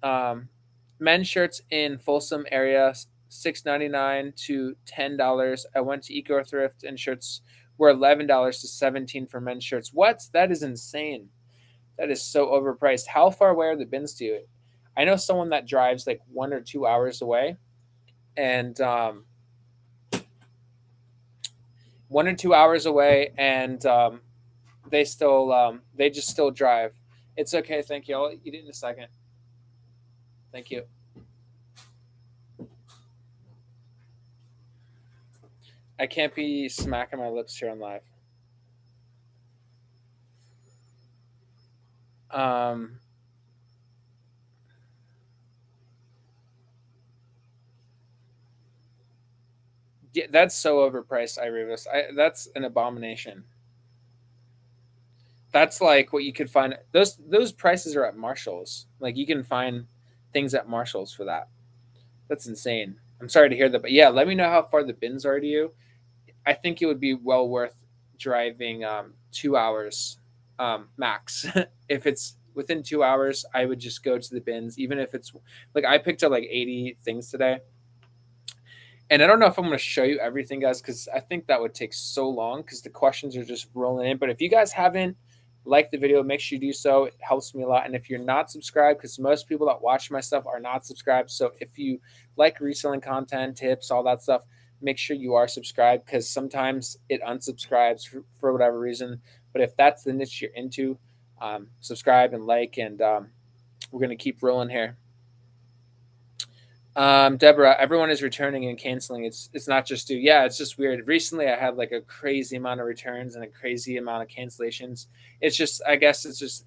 men's shirts in Folsom area, $6.99 to $10. I went to Eco Thrift and shirts were $11 to 17 for men's shirts. What? That is insane. That is so overpriced. How far away are the bins to you? I know someone that drives like 1 or 2 hours away, and 1 or 2 hours away, and they just still drive. It's okay, thank you. I'll eat it in a second. Thank you. I can't be smacking my lips here on live. Um, yeah, that's so overpriced, Irevis. That's an abomination. That's like what you could find. Those prices are at Marshalls. Like you can find things at Marshalls for that. That's insane. I'm sorry to hear that, but yeah, let me know how far the bins are to you. I think it would be well worth driving 2 hours max. If it's within 2 hours, I would just go to the bins, even if it's like I picked up like 80 things today. And I don't know if I'm going to show you everything, guys, because I think that would take so long because the questions are just rolling in. But if you guys haven't liked the video, make sure you do so. It helps me a lot. And if you're not subscribed, because most people that watch my stuff are not subscribed. So if you like reselling content, tips, all that stuff, make sure you are subscribed because sometimes it unsubscribes for whatever reason. But if that's the niche you're into, subscribe and like, and we're going to keep rolling here. Deborah, everyone is returning and canceling. It's not just you. Yeah, it's just weird. Recently, I had like a crazy amount of returns and a crazy amount of cancellations. It's just, I guess it's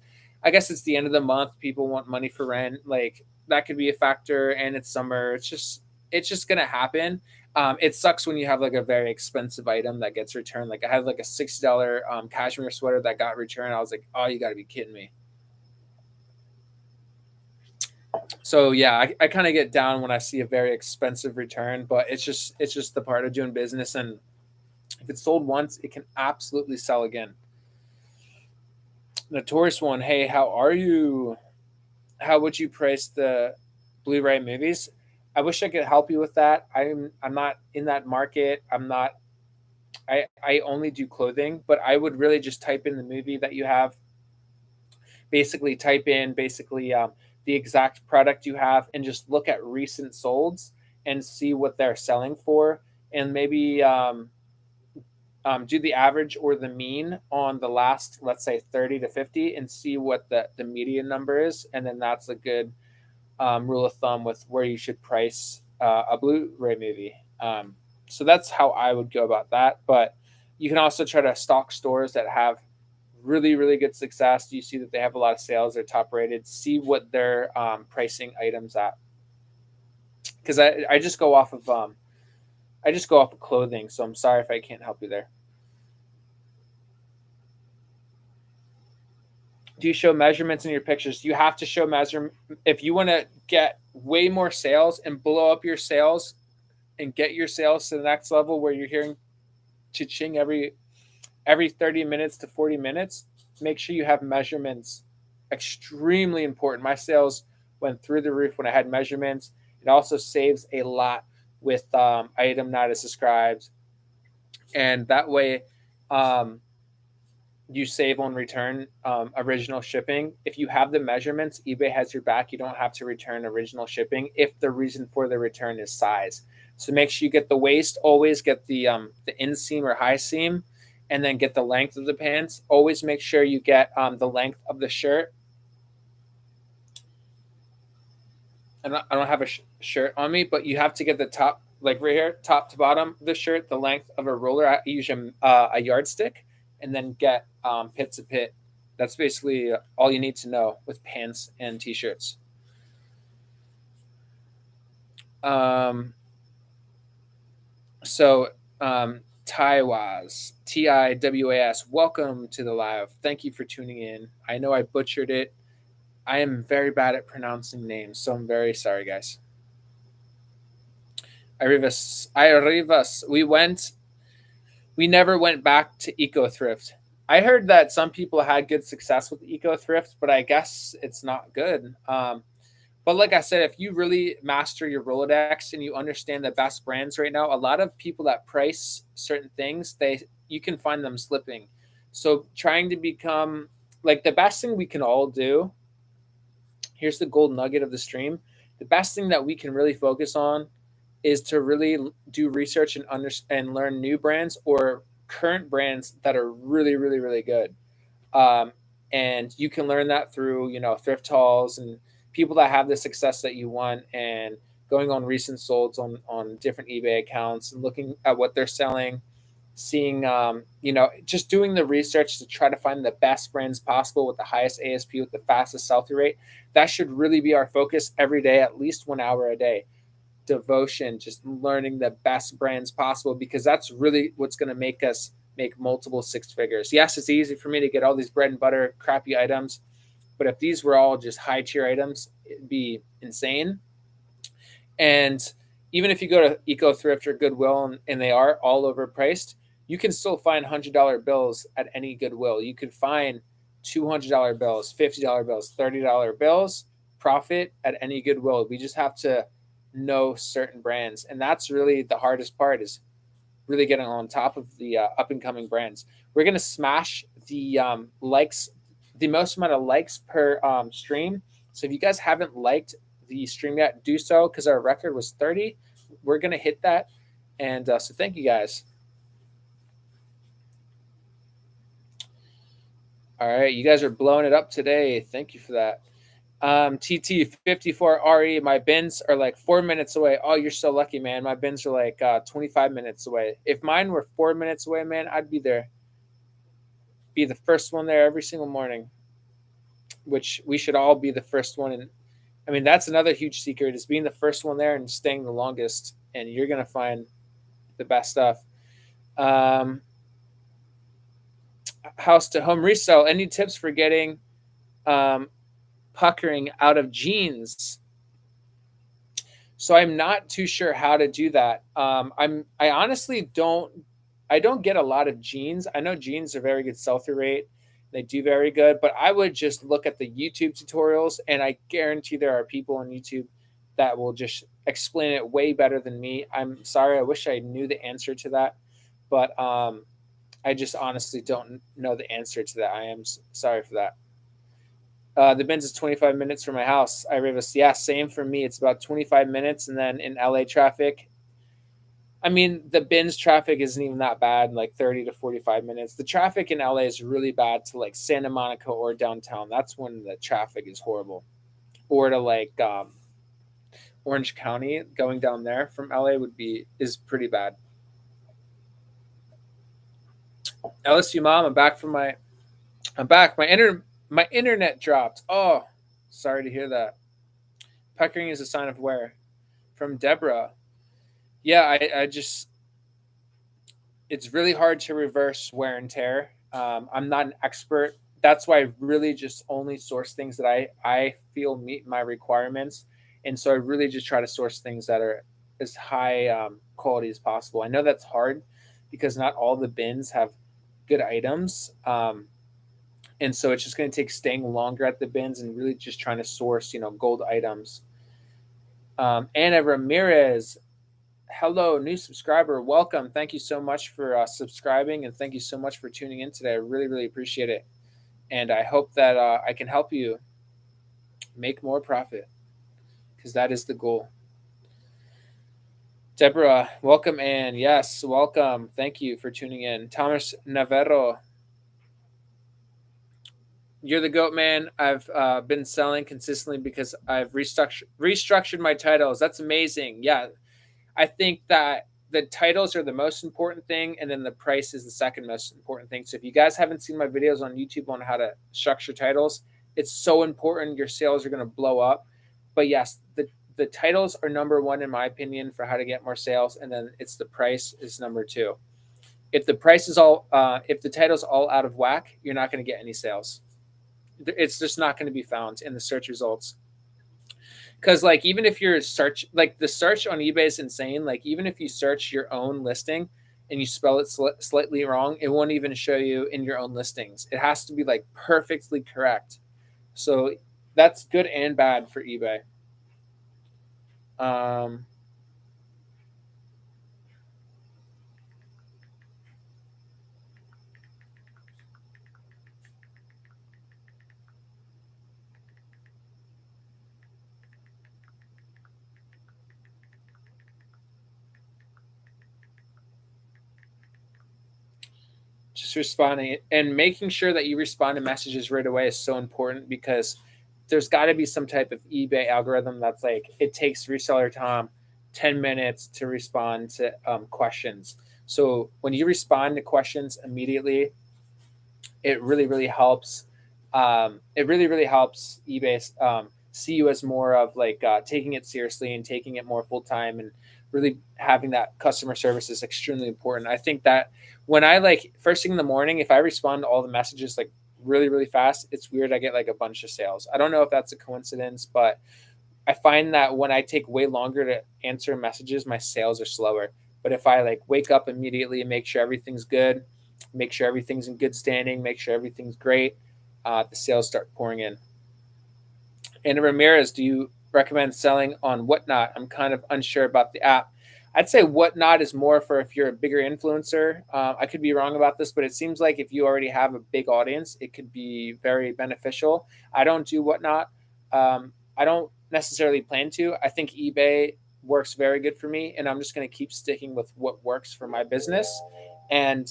the end of the month. People want money for rent. Like that could be a factor, and it's summer. It's just gonna happen. It sucks when you have like a very expensive item that gets returned. Like I had like a $60 cashmere sweater that got returned. I was like, oh, you got to be kidding me. So yeah, I kind of get down when I see a very expensive return, but it's just the part of doing business, and if it's sold once, it can absolutely sell again. Notorious one, hey, how are you? How would you price the Blu-ray movies? I wish I could help you with that. I'm not in that market. I only do clothing, but I would really just type in the movie that you have. Basically, type in the exact product you have, and just look at recent solds and see what they're selling for, and maybe do the average or the mean on the last, let's say 30 to 50, and see what the median number is, and then that's a good rule of thumb with where you should price a Blu-ray movie. So that's how I would go about that. But you can also try to stalk stores that have really, really good success. You see that they have a lot of sales, they're top rated. See what they're pricing items at. Because I just go off of clothing. So I'm sorry if I can't help you there. Do you show measurements in your pictures? You have to show measurement if you want to get way more sales and blow up your sales and get your sales to the next level where you're hearing cha-ching every 30 minutes to 40 minutes. Make sure you have measurements. Extremely important. My sales went through the roof when I had measurements. It also saves a lot with item not as subscribed, and that way you save on return original shipping. If you have the measurements, eBay has your back. You don't have to return original shipping if the reason for the return is size. So make sure you get the waist. Always get the inseam or high seam, and then get the length of the pants. Always make sure you get the length of the shirt. I don't have a shirt on me, but you have to get the top, like right here, top to bottom of the shirt, the length of a ruler. I use a yardstick, and then get pit to pit. That's basically all you need to know with pants and t-shirts. So Tiwas, Tiwas, welcome to the live. Thank you for tuning in. I know I butchered it. I am very bad at pronouncing names, so I'm very sorry, guys. Arrivas. We never went back to Eco Thrift. I heard that some people had good success with Eco Thrift, but I guess it's not good. But like I said, if you really master your Rolodex and you understand the best brands right now, a lot of people that price certain things, you can find them slipping. So trying to become like the best thing we can all do. Here's the gold nugget of the stream. The best thing that we can really focus on is to really do research and learn new brands or current brands that are really, really, really good. And you can learn that through, thrift hauls and people that have the success that you want, and going on recent solds on different eBay accounts and looking at what they're selling, seeing, just doing the research to try to find the best brands possible with the highest ASP, with the fastest sell-through rate. That should really be our focus every day, at least 1 hour a day. Devotion, just learning the best brands possible, because that's really what's going to make us make multiple six figures. Yes, it's easy for me to get all these bread and butter crappy items, but if these were all just high tier items, it'd be insane. And even if you go to Eco Thrift or Goodwill and they are all overpriced, you can still find $100 bills at any Goodwill. You could find $200 bills, $50 bills, $30 bills, profit at any Goodwill. We just have to know certain brands, and that's really the hardest part, is really getting on top of the up and coming brands. We're gonna smash the likes, the most amount of likes per stream. So if you guys haven't liked the stream yet, do so, because our record was 30. We're gonna hit that, and so thank you guys. All right, you guys are blowing it up today. Thank you for that. TT54RE, my bins are like 4 minutes away. Oh, you're so lucky, man. My bins are like 25 minutes away. If mine were 4 minutes away, man, I'd be there. Be the first one there every single morning, which we should all be the first one. And I mean, that's another huge secret, is being the first one there and staying the longest, and you're going to find the best stuff. House to home resell. Any tips for getting puckering out of jeans? So I'm not too sure how to do that. I honestly don't get a lot of jeans. I know jeans are very good sell-through rate. They do very good, but I would just look at the YouTube tutorials, and I guarantee there are people on YouTube that will just explain it way better than me. I'm sorry. I wish I knew the answer to that, but I just honestly don't know the answer to that. I am sorry for that. The bins is 25 minutes from my house. Yeah, same for me. It's about 25 minutes. And then in LA traffic, I mean, the bins traffic isn't even that bad, like 30 to 45 minutes. The traffic in LA is really bad to like Santa Monica or downtown. That's when the traffic is horrible. Or to like Orange County, going down there from LA is pretty bad. LSU mom, I'm back. My internet dropped. Oh, sorry to hear that. Puckering is a sign of wear. From Deborah. Yeah, I just, it's really hard to reverse wear and tear. I'm not an expert, that's why I really just only source things that I feel meet my requirements. And so I really just try to source things that are as high quality as possible. I know that's hard because not all the bins have good items. And so it's just going to take staying longer at the bins and really just trying to source, gold items. Anna Ramirez, hello, new subscriber. Welcome. Thank you so much for subscribing, and thank you so much for tuning in today. I really, really appreciate it. And I hope that I can help you make more profit, because that is the goal. Deborah, welcome, and yes, welcome. Thank you for tuning in. Thomas Navarro, you're the goat, man. I've been selling consistently because I've restructured my titles. That's amazing. Yeah, I think that the titles are the most important thing, and then the price is the second most important thing. So if you guys haven't seen my videos on YouTube on how to structure titles, it's so important. Your sales are going to blow up. But yes, the titles are number one in my opinion for how to get more sales, and then it's the price is number two. If the price is if the title's all out of whack, you're not going to get any sales. It's just not going to be found in the search results. Because like even if you're search, like the search on eBay is insane. Like even if you search your own listing and you spell it slightly wrong, it won't even show you in your own listings. It has to be like perfectly correct. So that's good and bad for eBay. Just responding and making sure that you respond to messages right away is so important, because there's got to be some type of eBay algorithm that's like it takes Resellertom 10 minutes to respond to questions. So when you respond to questions immediately, it really really helps. It really really helps eBay see you as more of like taking it seriously and taking it more full time, and really having that customer service is extremely important. I think that when I like first thing in the morning, if I respond to all the messages like really really fast, it's weird I get like a bunch of sales. I don't know if that's a coincidence, but I find that when I take way longer to answer messages, my sales are slower. But if I like wake up immediately and make sure everything's good, make sure everything's in good standing, make sure everything's great, the sales start pouring in. And Ramirez, do you recommend selling on Whatnot? I'm kind of unsure about the app. I'd say Whatnot is more for if you're a bigger influencer. I could be wrong about this, but it seems like if you already have a big audience, it could be very beneficial. I don't do Whatnot. I don't necessarily plan to. I think eBay works very good for me, and I'm just going to keep sticking with what works for my business. And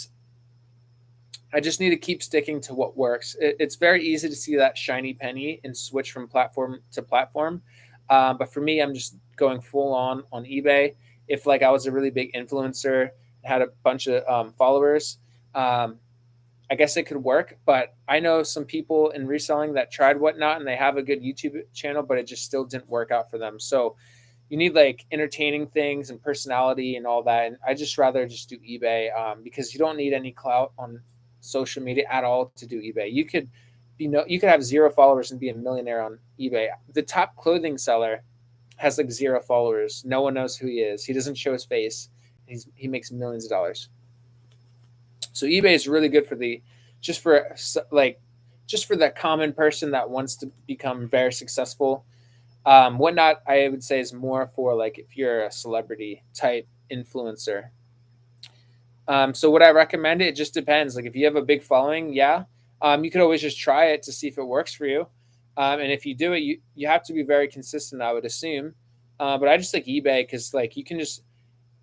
I just need to keep sticking to what works. It's very easy to see that shiny penny and switch from platform to platform. But for me, I'm just going full on eBay. If like I was a really big influencer, had a bunch of followers, I guess it could work. But I know some people in reselling that tried Whatnot and they have a good YouTube channel, but it just still didn't work out for them. So you need like entertaining things and personality and all that. And I just rather just do eBay because you don't need any clout on social media at all to do eBay. You could you could have 0 followers and be a millionaire on eBay. The top clothing seller has like 0 followers. No one knows who he is. He doesn't show his face. He makes millions of dollars. So eBay is really good for just for that common person that wants to become very successful. Whatnot, I would say, is more for like if you're a celebrity type influencer. So would I recommend it? It just depends. Like if you have a big following, yeah, you could always just try it to see if it works for you. And if you do it, you have to be very consistent, I would assume. But I just like eBay because like you can just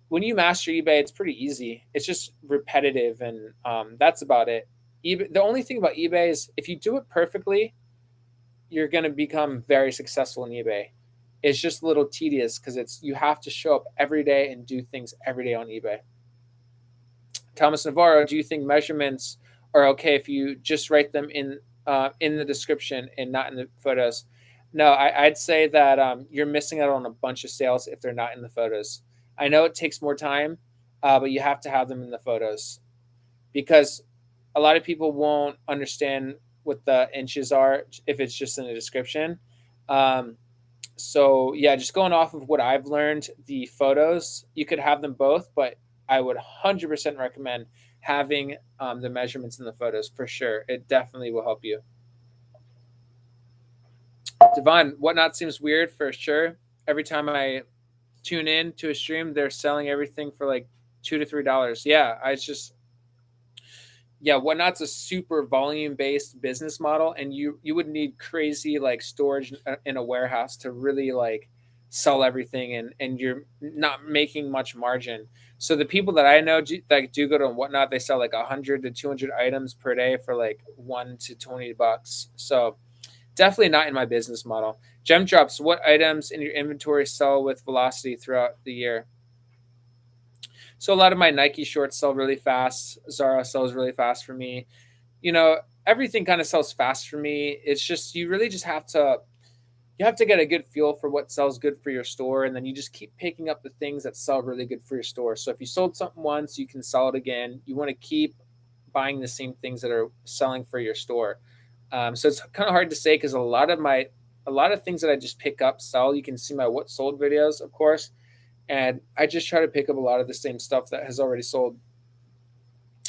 when you master eBay, it's pretty easy. It's just repetitive, and that's about it. The only thing about eBay is if you do it perfectly, you're going to become very successful in eBay. It's just a little tedious because you have to show up every day and do things every day on eBay. Thomas Navarro, do you think measurements are okay if you just write them in the description and not in the photos? No, I'd say that you're missing out on a bunch of sales if they're not in the photos. I know it takes more time, but you have to have them in the photos because a lot of people won't understand what the inches are if it's just in the description. So yeah, just going off of what I've learned, the photos, you could have them both, but I would 100% recommend having the measurements in the photos for sure. It definitely will help you. Devon, Whatnot seems weird for sure. Every time I tune in to a stream, they're selling everything for like $2 to $3. Yeah, Whatnot's a super volume based business model, and you would need crazy like storage in a warehouse to really like sell everything, and you're not making much margin. So the people that I know that do go to Whatnot, they sell like 100 to 200 items per day for like $1 to $20. So definitely not in my business model. Gem drops. What items in your inventory sell with velocity throughout the year? So a lot of my Nike shorts sell really fast. Zara sells really fast for me. Everything kind of sells fast for me. It's just you really just have to get a good feel for what sells good for your store, and then you just keep picking up the things that sell really good for your store. So if you sold something once, you can sell it again. You want to keep buying the same things that are selling for your store. So it's kind of hard to say because a lot of things that I just pick up sell. You can see my what sold videos, of course, and I just try to pick up a lot of the same stuff that has already sold.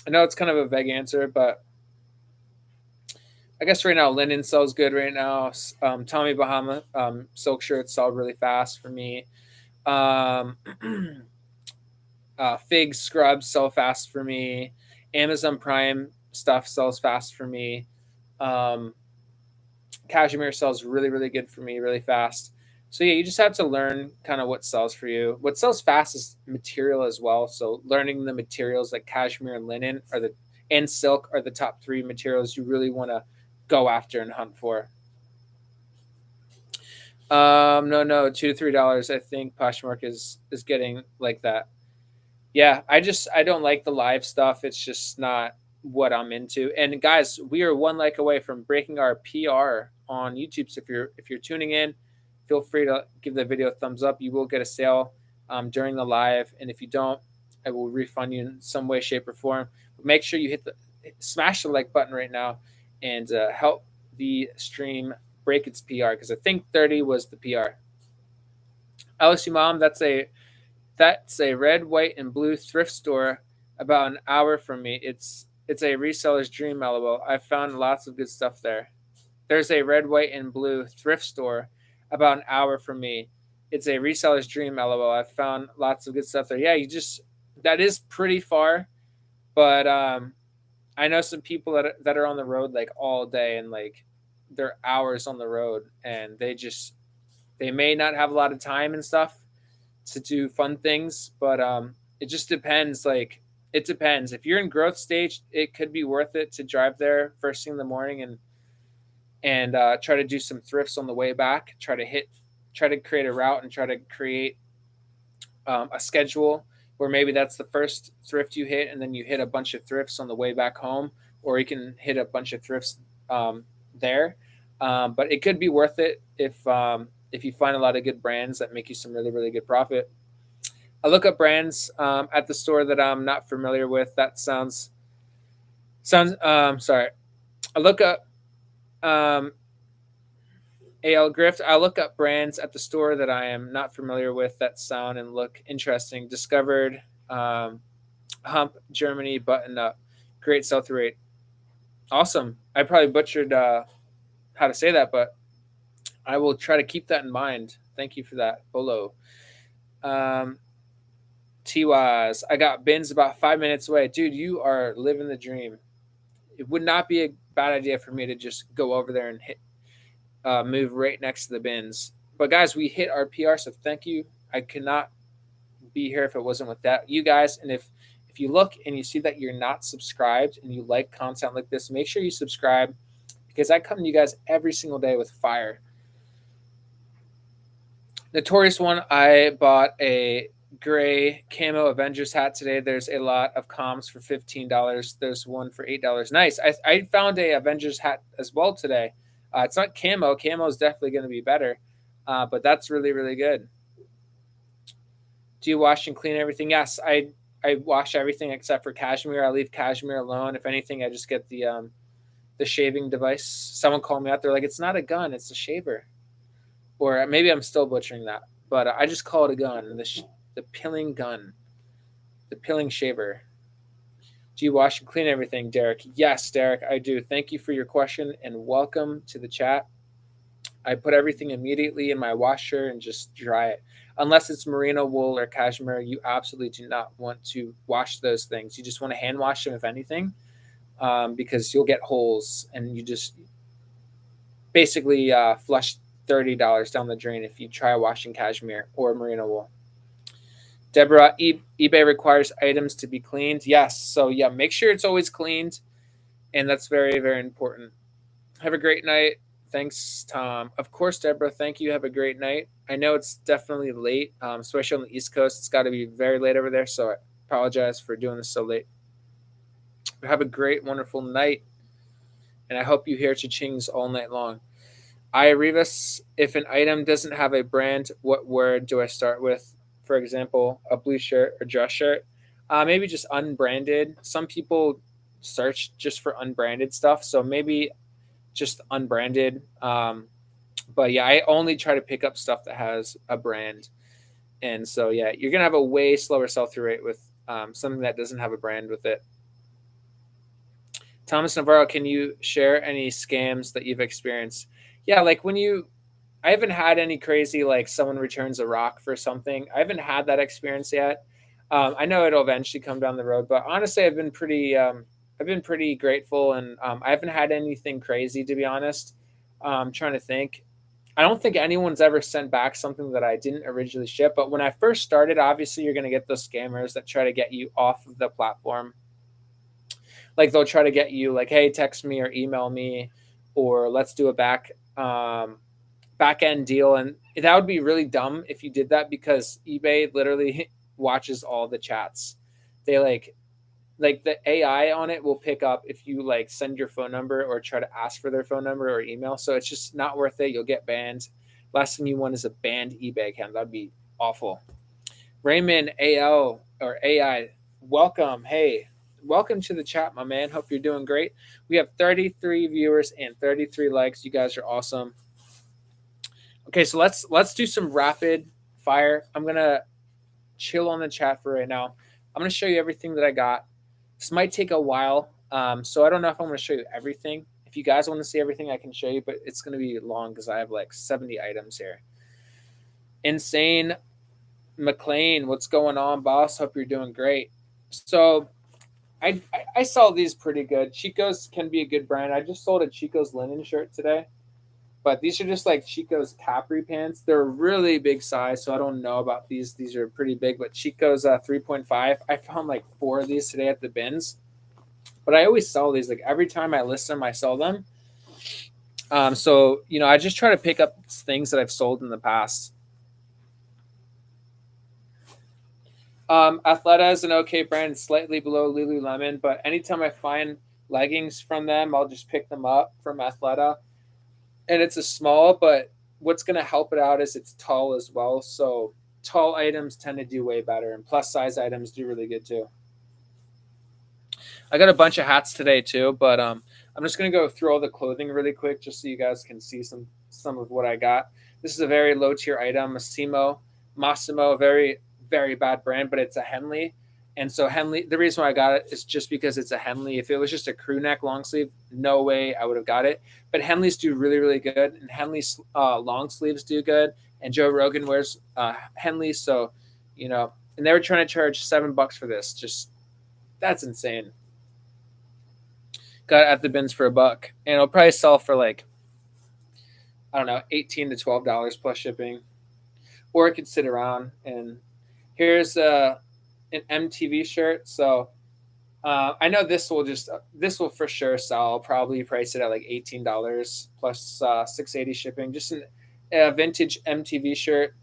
I know it's kind of a vague answer, but I guess right now linen sells good right now. Tommy Bahama silk shirts sell really fast for me. Fig scrubs sell fast for me. Amazon Prime stuff sells fast for me. Cashmere sells really, really good for me, really fast. So yeah, you just have to learn kind of what sells for you. What sells fast is material as well. So learning the materials like cashmere and linen and silk are the top 3 materials you really want to go after and hunt for. No, $2 to $3. I think Poshmark is getting like that. Yeah, I don't like the live stuff. It's just not what I'm into. And guys, we are one like away from breaking our PR on YouTube. So if you're tuning in, feel free to give the video a thumbs up. You will get a sale during the live, and if you don't, I will refund you in some way, shape, or form. But make sure you smash the like button right now and help the stream break its PR, because I think 30 was the PR. LSU Mom, that's a red, white, and blue thrift store about an hour from me. It's a reseller's dream, LOL. I found lots of good stuff there. There's a red, white, and blue thrift store about an hour from me. It's a reseller's dream, LOL. I found lots of good stuff there. Yeah, that is pretty far, but I know some people that are on the road like all day, and like they're hours on the road, and they may not have a lot of time and stuff to do fun things, but it just depends. Like it depends. If you're in growth stage, it could be worth it to drive there first thing in the morning and try to do some thrifts on the way back. Try to create a route and try to create a schedule where maybe that's the first thrift you hit, and then you hit a bunch of thrifts on the way back home, or you can hit a bunch of thrifts there. But it could be worth it if you find a lot of good brands that make you some really, really good profit. I look up brands at the store that I'm not familiar with. That sounds sorry. I look up AL Grift. I look up brands at the store that I am not familiar with that sound and look interesting. Discovered Hump Germany button up. Great sell-through rate. Awesome. I probably butchered how to say that, but I will try to keep that in mind. Thank you for that, Bolo. T-Wise, I got bins about 5 minutes away. Dude, you are living the dream. It would not be a bad idea for me to just go over there and move right next to the bins. But guys, we hit our PR, so thank you. I could not be here if it wasn't with that. You guys, and if you look and you see that you're not subscribed and you like content like this, make sure you subscribe, because I come to you guys every single day with fire. Notorious One, I bought a gray camo Avengers hat today. There's a lot of comms for $15. There's one for $8. Nice. I found a Avengers hat as well today. It's not camo. Camo is definitely going to be better, but that's really, really good. Do you wash and clean everything? Yes, I wash everything except for cashmere. I leave cashmere alone. If anything, I just get the the shaving device. Someone called me out. They're like, it's not a gun, it's a shaver. Or maybe I'm still butchering that, but I just call it a gun. The peeling gun, the peeling shaver. Do you wash and clean everything, Derek? Yes, Derek, I do. Thank you for your question and welcome to the chat. I put everything immediately in my washer and just dry it. Unless it's merino wool or cashmere, you absolutely do not want to wash those things. You just want to hand wash them, if anything, because you'll get holes and you just basically flush $30 down the drain if you try washing cashmere or merino wool. Deborah, eBay requires items to be cleaned. Yes. So, yeah, make sure it's always cleaned. And that's very, very important. Have a great night. Thanks, Tom. Of course, Deborah. Thank you. Have a great night. I know it's definitely late, especially on the East Coast. It's got to be very late over there. So I apologize for doing this so late. But have a great, wonderful night. And I hope you hear cha-chings all night long. Rivas, if an item doesn't have a brand, what word do I start with? For example, a blue shirt or dress shirt. Maybe just unbranded. Some people search just for unbranded stuff. So maybe just unbranded. But yeah, I only try to pick up stuff that has a brand. And so, yeah, you're going to have a way slower sell-through rate with something that doesn't have a brand with it. Thomas Navarro, can you share any scams that you've experienced? Yeah, like I haven't had any crazy, like someone returns a rock for something. I haven't had that experience yet. I know it'll eventually come down the road, but honestly, I've been pretty grateful, and I haven't had anything crazy, to be honest. I'm trying to think. I don't think anyone's ever sent back something that I didn't originally ship. But when I first started, obviously, you're going to get those scammers that try to get you off of the platform. Like they'll try to get you, like, hey, text me or email me, or let's do a back end deal. And that would be really dumb if you did that, because eBay literally watches all the chats. They like the AI on it will pick up if you like send your phone number or try to ask for their phone number or email. So it's just not worth it. You'll get banned. Last thing you want is a banned eBay account. That'd be awful. Raymond AL or AI, welcome. Hey, welcome to the chat, my man. Hope you're doing great. We have 33 viewers and 33 likes. You guys are awesome. Okay, so let's do some rapid fire. I'm gonna chill on the chat for right now. I'm gonna show you everything that I got. This might take a while, so I don't know if I'm gonna show you everything. If you guys want to see everything, I can show you, but it's gonna be long because I have like 70 items here. Insane McLean, what's going on, boss? Hope you're doing great. So I saw these pretty good. Chico's can be a good brand. I just sold a Chico's linen shirt today. But these are just like Chico's Capri pants. They're a really big size, so I don't know about these. These are pretty big, but Chico's 3.5. I found like 4 of these today at the bins. But I always sell these. Like every time I list them, I sell them. So, I just try to pick up things that I've sold in the past. Athleta is an okay brand, slightly below Lululemon. But anytime I find leggings from them, I'll just pick them up from Athleta. And it's a small, but what's going to help it out is it's tall as well. So tall items tend to do way better, and plus size items do really good too. I got a bunch of hats today too, but I'm just going to go through all the clothing really quick just so you guys can see some of what I got. This is a very low tier item, Massimo, a very, very bad brand, but it's a Henley. And so Henley, the reason why I got it is just because it's a Henley. If it was just a crew neck long sleeve, no way I would have got it. But Henleys do really, really good. And Henley's long sleeves do good. And Joe Rogan wears Henley. So, and they were trying to charge $7 for this. That's insane. Got it at the bins for $1. And it'll probably sell for like, I don't know, $18 to $12 plus shipping. Or it could sit around. And here's an MTV shirt. So I know this will for sure sell. I'll probably price it at like $18 plus $6.80 shipping. Just a vintage MTV shirt.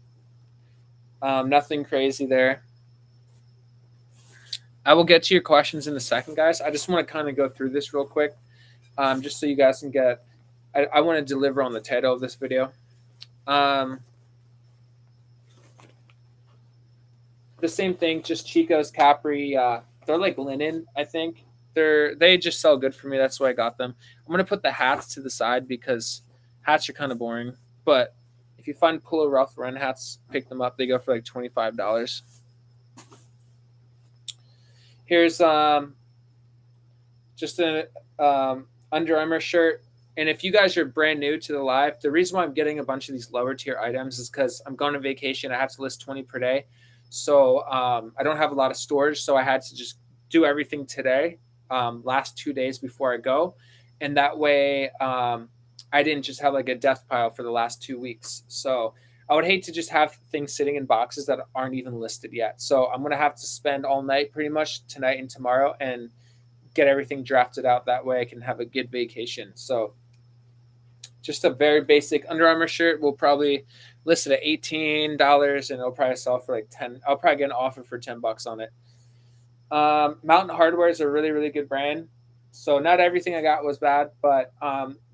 Nothing crazy there. I will get to your questions in a second, guys. I just want to kind of go through this real quick, just so you guys can get. I want to deliver on the title of this video. The same thing, just Chico's Capri. They're like linen, I think. They just sell good for me. That's why I got them. I'm gonna put the hats to the side because hats are kind of boring. But if you find Polo Ralph Lauren hats, pick them up. They go for like $25. Here's just an Under Armour shirt. And if you guys are brand new to the live, the reason why I'm getting a bunch of these lower tier items is because I'm going on vacation. I have to list 20 per day. So I don't have a lot of storage. So I had to just do everything today, last 2 days before I go. And that way I didn't just have like a death pile for the last 2 weeks. So I would hate to just have things sitting in boxes that aren't even listed yet. So I'm going to have to spend all night pretty much tonight and tomorrow and get everything drafted out. That way I can have a good vacation. So just a very basic Under Armour shirt. We'll probably list it at $18 and it'll probably sell for like 10. I'll probably get an offer for $10 on it. Mountain Hardwear is a really, really good brand. So not everything I got was bad, but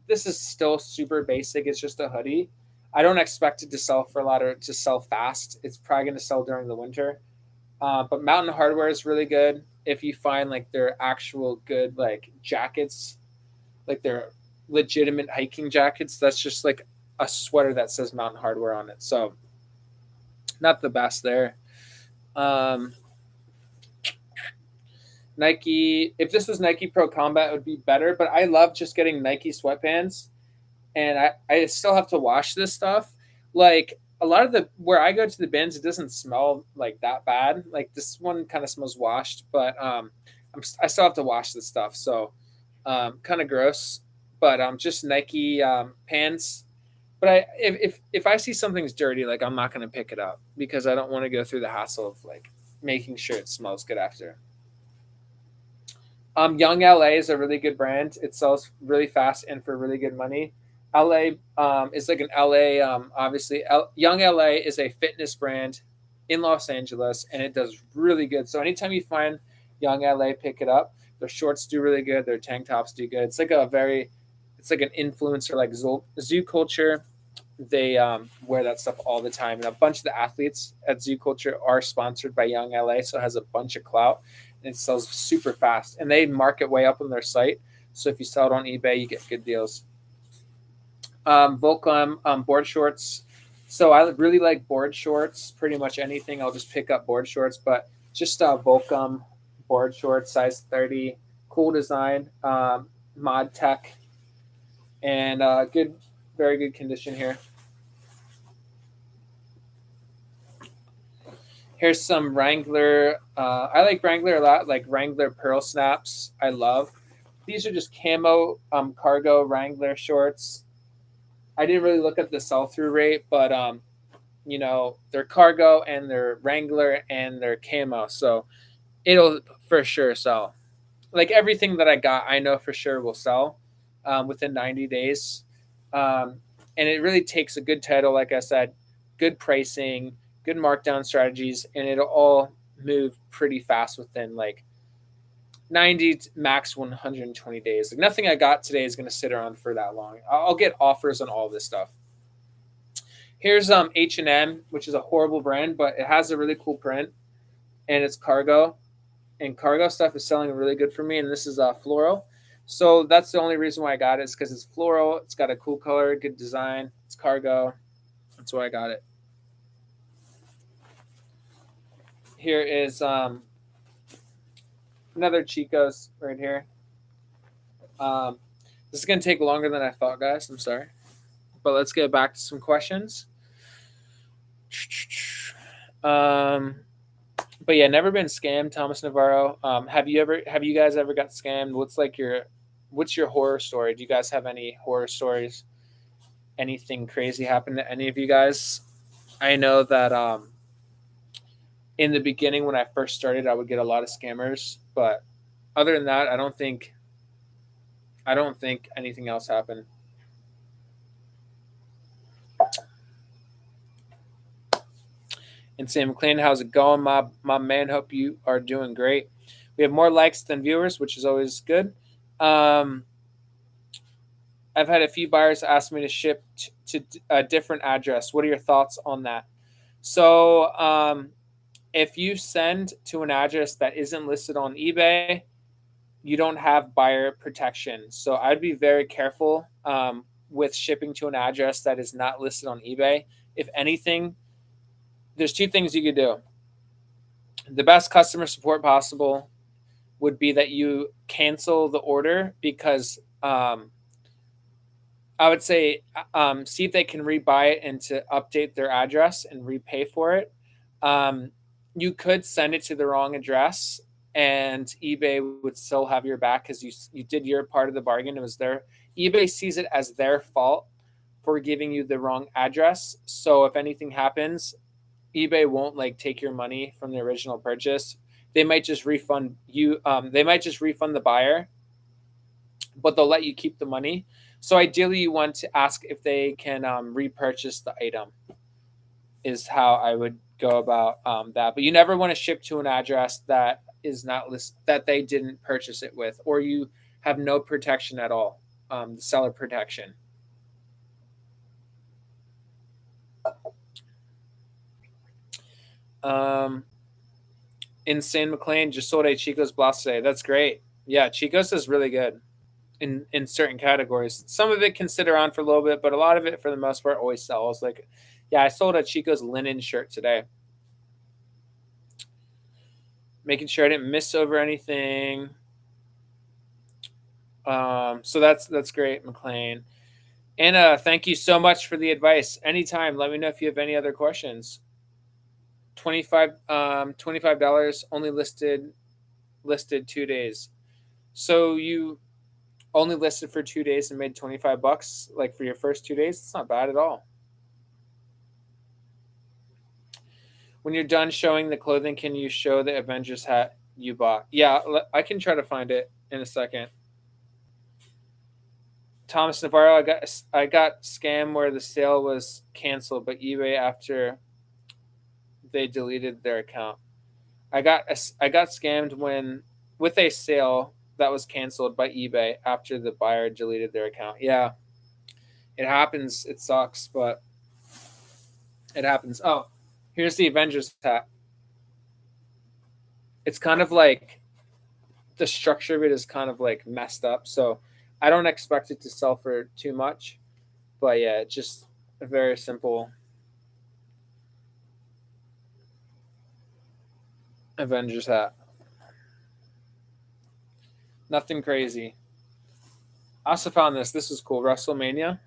this is still super basic. It's just a hoodie. I don't expect it to sell for a lot or to sell fast. It's probably going to sell during the winter. But Mountain Hardwear is really good. If you find like their actual good like jackets, like their legitimate hiking jackets, that's just like a sweater that says Mountain Hardwear on it. So not the best there. Nike, if this was Nike Pro Combat, it would be better, but I love just getting Nike sweatpants, and I still have to wash this stuff. Like a lot of the where I go to the bins, it doesn't smell like that bad. Like this one kind of smells washed, but I still have to wash this stuff, so kind of gross. But just Nike pants. But if I see something's dirty, like I'm not gonna pick it up because I don't want to go through the hassle of like making sure it smells good after. Young LA is a really good brand. It sells really fast and for really good money. LA is like an LA, obviously. Young LA is a fitness brand in Los Angeles, and it does really good. So anytime you find Young LA, pick it up. Their shorts do really good. Their tank tops do good. It's like it's like an influencer, like Zoo Culture. They wear that stuff all the time. And a bunch of the athletes at Zoo Culture are sponsored by Young LA, so it has a bunch of clout. And it sells super fast. And they mark it way up on their site. So if you sell it on eBay, you get good deals. Volcom board shorts. So I really like board shorts. Pretty much anything, I'll just pick up board shorts. But just Volcom board shorts, size 30. Cool design. Mod tech. And good, very good condition here. Here's some Wrangler. I like Wrangler a lot, like Wrangler Pearl Snaps. I love. These are just camo cargo Wrangler shorts. I didn't really look at the sell-through rate, but they're cargo and they're Wrangler and they're camo, so it'll for sure sell. Like everything that I got, I know for sure will sell within 90 days. And it really takes a good title, like I said, good pricing, good markdown strategies, and it'll all move pretty fast within like 90 to max 120 days. Like nothing I got today is going to sit around for that long. I'll get offers on all this stuff. Here's H&M, which is a horrible brand, but it has a really cool print, and it's cargo. And cargo stuff is selling really good for me, and this is floral. So that's the only reason why I got it, is because it's floral. It's got a cool color, good design. It's cargo. That's why I got it. Here is another Chico's right here. This is going to take longer than I thought, guys. I'm sorry. But let's get back to some questions. But yeah, never been scammed, Thomas Navarro. Have you guys ever got scammed? What's your horror story? Do you guys have any horror stories? Anything crazy happen to any of you guys? I know that in the beginning when I first started, I would get a lot of scammers, but other than that, I don't think anything else happened. And Sam McLean, how's it going, my man? Hope you are doing great. We have more likes than viewers, which is always good. I've had a few buyers ask me to ship to a different address. What are your thoughts on that? So if you send to an address that isn't listed on eBay, you don't have buyer protection. So I'd be very careful with shipping to an address that is not listed on eBay. If anything, there's two things you could do. The best customer support possible would be that you cancel the order, because I would say see if they can rebuy it and to update their address and repay for it. You could send it to the wrong address, and eBay would still have your back because you did your part of the bargain. It was their eBay sees it as their fault for giving you the wrong address. So if anything happens, eBay won't like take your money from the original purchase. They might just refund you. They might just refund the buyer, but they'll let you keep the money. So ideally, you want to ask if they can repurchase the item. Is how I would go about that. But you never want to ship to an address that is not that they didn't purchase it with, or you have no protection at all, seller protection. Insane McLean just sold a Chico's Blase. That's great. Yeah, Chico's is really good in certain categories. Some of it can sit around for a little bit, but a lot of it, for the most part, always sells. Like, yeah, I sold a Chico's linen shirt today. Making sure I didn't miss over anything. So that's great, McLean. Anna, thank you so much for the advice. Anytime, let me know if you have any other questions. $25 only listed 2 days. So you only listed for 2 days and made $25 like for your first 2 days? It's not bad at all. When you're done showing the clothing, can you show the Avengers hat you bought? Yeah, I can try to find it in a second. Thomas Navarro, I got scammed where the sale was canceled, but eBay after they deleted their account. I got scammed with a sale that was canceled by eBay after the buyer deleted their account. Yeah, it happens. It sucks, but it happens. Oh, here's the Avengers hat. It's kind of like the structure of it is kind of like messed up, so I don't expect it to sell for too much. But yeah, just a very simple Avengers hat. Nothing crazy. I also found this. This was cool. WrestleMania.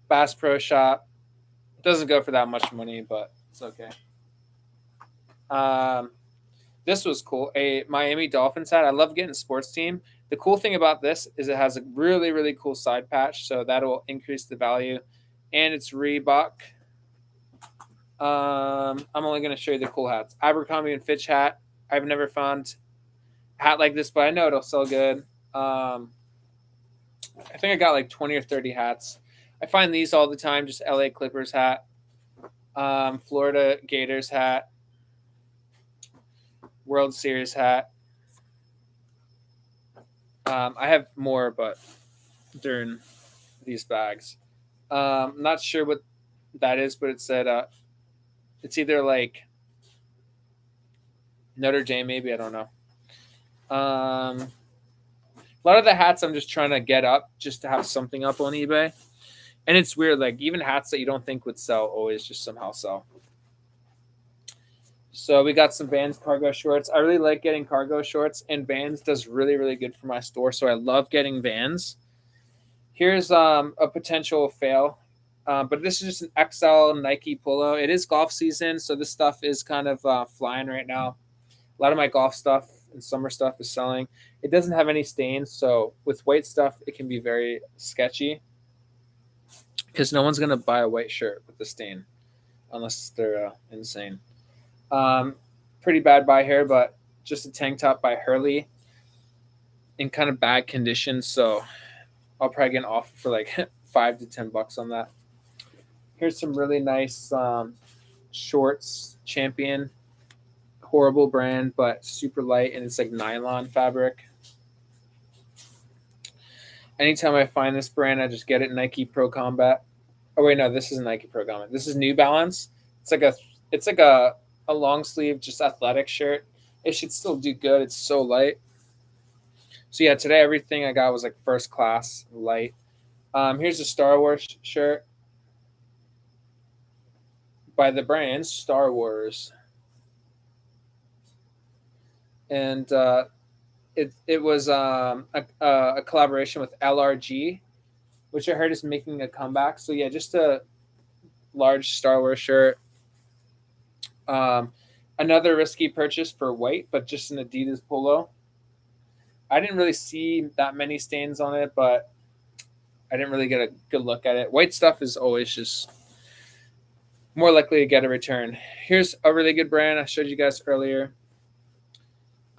Bass Pro Shop. Doesn't go for that much money, but it's okay. This was cool. A Miami Dolphins hat. I love getting sports team. The cool thing about this is it has a really, really cool side patch, so that will increase the value. And it's Reebok. I'm only going to show you the cool hats. Abercrombie and Fitch hat. I've never found a hat like this, but I know it'll sell good. I think I got like 20 or 30 hats. I find these all the time, just LA Clippers hat, Florida Gators hat, World Series hat. I have more, but they're in these bags. I'm not sure what that is, but it said it's either like Notre Dame, maybe, I don't know. A lot of the hats I'm just trying to get up just to have something up on eBay. And it's weird, like even hats that you don't think would sell always just somehow sell. So we got some Vans cargo shorts. I really like getting cargo shorts, and Vans does really, really good for my store. So I love getting Vans. Here's a potential fail, but this is just an XL Nike polo. It is golf season, so this stuff is kind of flying right now. A lot of my golf stuff and summer stuff is selling. It doesn't have any stains, so with white stuff, it can be very sketchy because no one's going to buy a white shirt with a stain unless they're insane. Pretty bad buy here, but just a tank top by Hurley in kind of bad condition, so I'll probably get an offer for like $5 to $10 on that. Here's some really nice shorts. Champion, horrible brand, but super light, and it's like nylon fabric. Anytime I find this brand, I just get it. Nike Pro Combat. Oh wait, no, this isn't Nike Pro Combat. This is New Balance. It's like a It's like a long sleeve, just athletic shirt. It should still do good. It's so light. So yeah, today everything I got was like first class light. Here's a Star Wars shirt by the brand Star Wars, and it was a collaboration with LRG, which I heard is making a comeback. So yeah, just a large Star Wars shirt. Um, Another risky purchase for white, but just an Adidas polo. I didn't really see that many stains on it, but I didn't really get a good look at it. White stuff is always just more likely to get a return. Here's a really good brand I showed you guys earlier.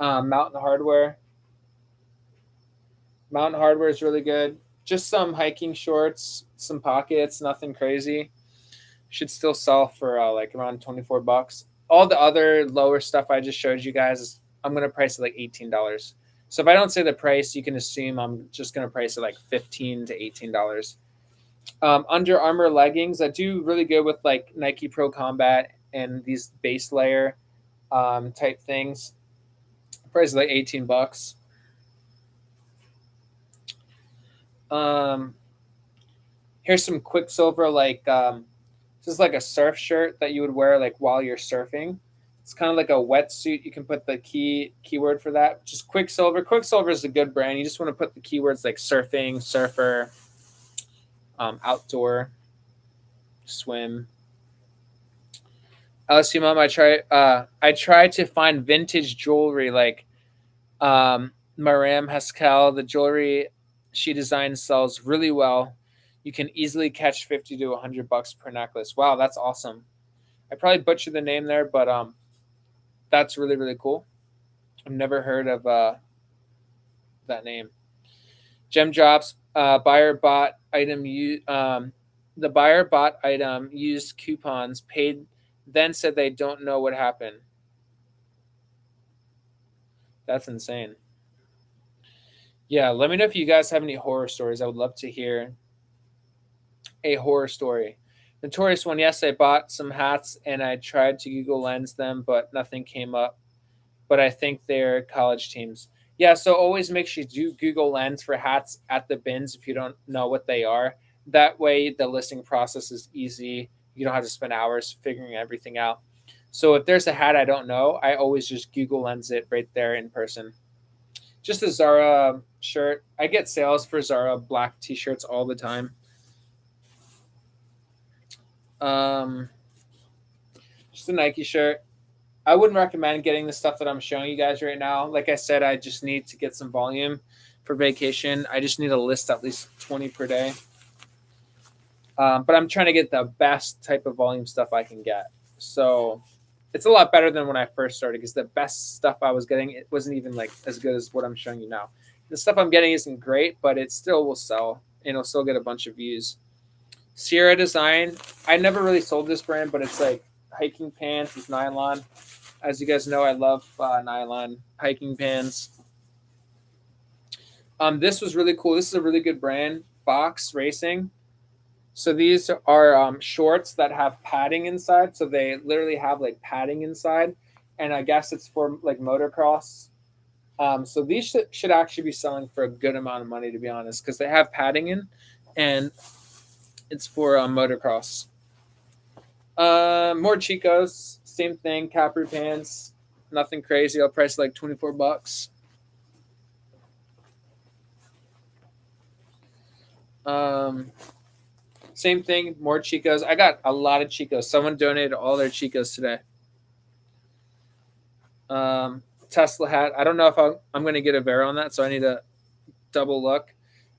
Mountain Hardware. Mountain Hardware is really good. Just some hiking shorts, some pockets, nothing crazy. Should still sell for like around $24. All the other lower stuff I just showed you guys, I'm gonna price it like $18. So if I don't say the price, you can assume I'm just gonna price it like $15 to $18. Under Armour leggings, I do really good with like Nike Pro Combat and these base layer type things. Price is like $18. Here's some Quicksilver, like this is like a surf shirt that you would wear like while you're surfing. It's kind of like a wetsuit. You can put the keyword for that. Just Quicksilver. Quicksilver is a good brand. You just want to put the keywords like surfing, surfer, outdoor, swim. LSU mom, I try to find vintage jewelry like Maram Haskell. The jewelry she designs sells really well. You can easily catch 50 to $100 per necklace. Wow, that's awesome. I probably butchered the name there, but that's really really cool. I've never heard of that name. Gem drops. Buyer bought item. The buyer bought item, used coupons, paid, then said they don't know what happened. That's insane. Yeah, let me know if you guys have any horror stories. I would love to hear a horror story. Notorious one. Yes, I bought some hats and I tried to Google Lens them, but nothing came up. But I think they're college teams. Yeah, so always make sure you do Google Lens for hats at the bins if you don't know what they are. That way, the listing process is easy. You don't have to spend hours figuring everything out. So if there's a hat I don't know, I always just Google Lens it right there in person. Just a Zara shirt. I get sales for Zara black t-shirts all the time. Um, just a Nike shirt. I wouldn't recommend getting the stuff that I'm showing you guys right now. Like I said, I just need to get some volume for vacation. I just need to list at least 20 per day. But I'm trying to get the best type of volume stuff I can get. So it's a lot better than when I first started because the best stuff I was getting, it wasn't even like as good as what I'm showing you now. The stuff I'm getting isn't great, but it still will sell and it'll still get a bunch of views. Sierra Design. I never really sold this brand, but it's like hiking pants. It's nylon. As you guys know, I love nylon hiking pants. This was really cool. This is a really good brand, Fox Racing. So these are shorts that have padding inside. So they literally have like padding inside, and I guess it's for like motocross. So these should actually be selling for a good amount of money, to be honest, because they have padding in, and it's for motocross. More Chicos, same thing, Capri pants, nothing crazy. I'll price like $24. Same thing, more Chicos. I got a lot of Chicos. Someone donated all their Chicos today. Tesla hat. I don't know if I'm going to get a Vero on that, so I need to double look.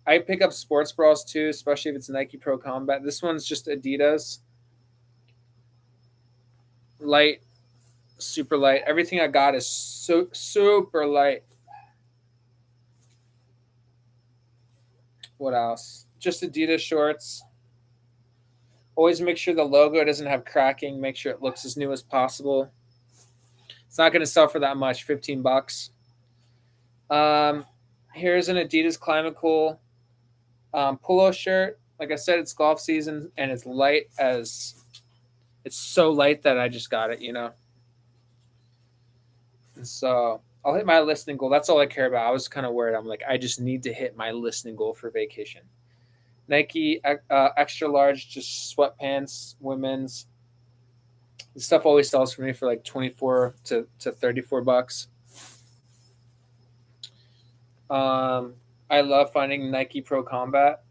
I pick up sports bras too, especially if it's Nike Pro Combat. This one's just Adidas. Light, super light. Everything I got is super light. What else? Just Adidas shorts. Always make sure the logo doesn't have cracking. Make sure it looks as new as possible. It's not going to sell for that much, $15. Here's an Adidas Climate Cool polo shirt. Like I said, it's golf season and it's light as It's so light that I just got it, And so I'll hit my listening goal. That's all I care about. I was kind of worried. I'm like, I just need to hit my listening goal for vacation. Nike extra large, just sweatpants, women's. This stuff always sells for me for like 24 to $34. I love finding Nike Pro Combat.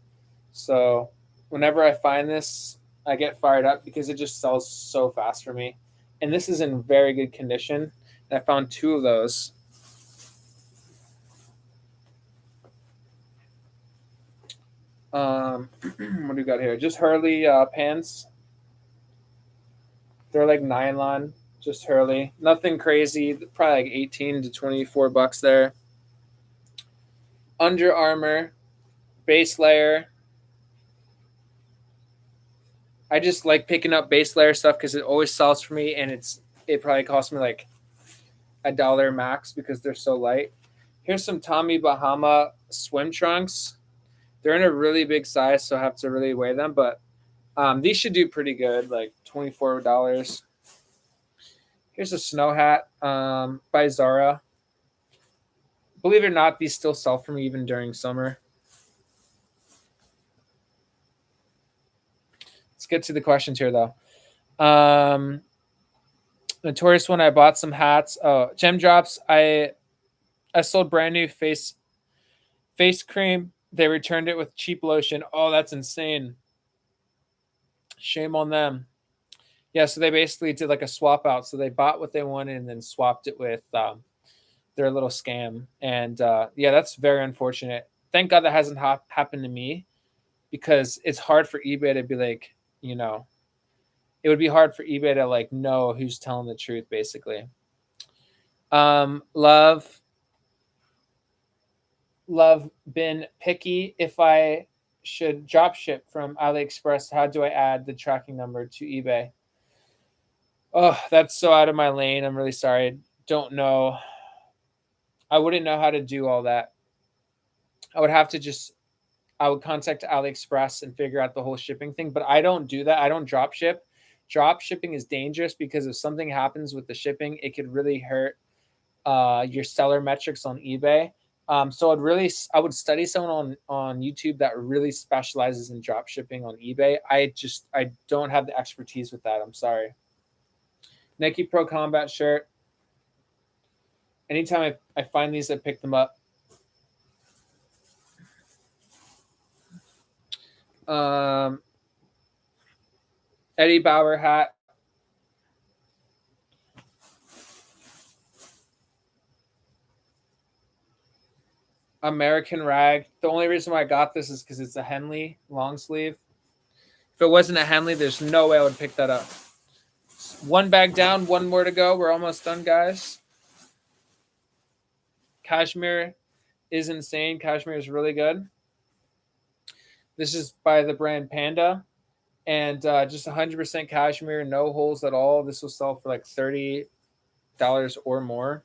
So whenever I find this, I get fired up because it just sells so fast for me. And this is in very good condition. And I found 2 of those. What do we got here? Just Hurley pants. They're like nylon, just Hurley. Nothing crazy. Probably like 18 to $24 there. Under Armour base layer. I just like picking up base layer stuff because it always sells for me, and it probably costs me like $1 max because they're so light. Here's some Tommy Bahama swim trunks. They're in a really big size, so I have to really weigh them, but these should do pretty good, like $24. Here's a snow hat by Zara. Believe it or not, these still sell for me even during summer. Let's get to the questions here, though. Notorious one, I bought some hats. Oh, Gem Drops. I sold brand new face cream. They returned it with cheap lotion. Oh, that's insane. Shame on them. Yeah, so they basically did like a swap out. So they bought what they wanted and then swapped it with their little scam. And yeah, that's very unfortunate. Thank God that hasn't happened to me, because it's hard for eBay to be like, it would be hard for eBay to like know who's telling the truth, basically. Love been picky. If I should drop ship from AliExpress, how do I add the tracking number to eBay? Oh, that's so out of my lane. I'm really sorry. Don't know. I wouldn't know how to do all that. I would contact AliExpress and figure out the whole shipping thing, but I don't do that. I don't drop ship. Drop shipping is dangerous because if something happens with the shipping, it could really hurt your seller metrics on eBay. So I would study someone on YouTube that really specializes in drop shipping on eBay. I don't have the expertise with that. I'm sorry. Nike Pro Combat shirt. Anytime I find these, I pick them up. Eddie Bauer hat. American rag. The only reason why I got this is because it's a Henley long sleeve. If it wasn't a Henley, there's no way I would pick that up. One bag down, one more to go. We're almost done, guys. Cashmere is insane. Cashmere is really good. This is by the brand Panda, and just 100% cashmere, no holes at all. This will sell for like $30 or more.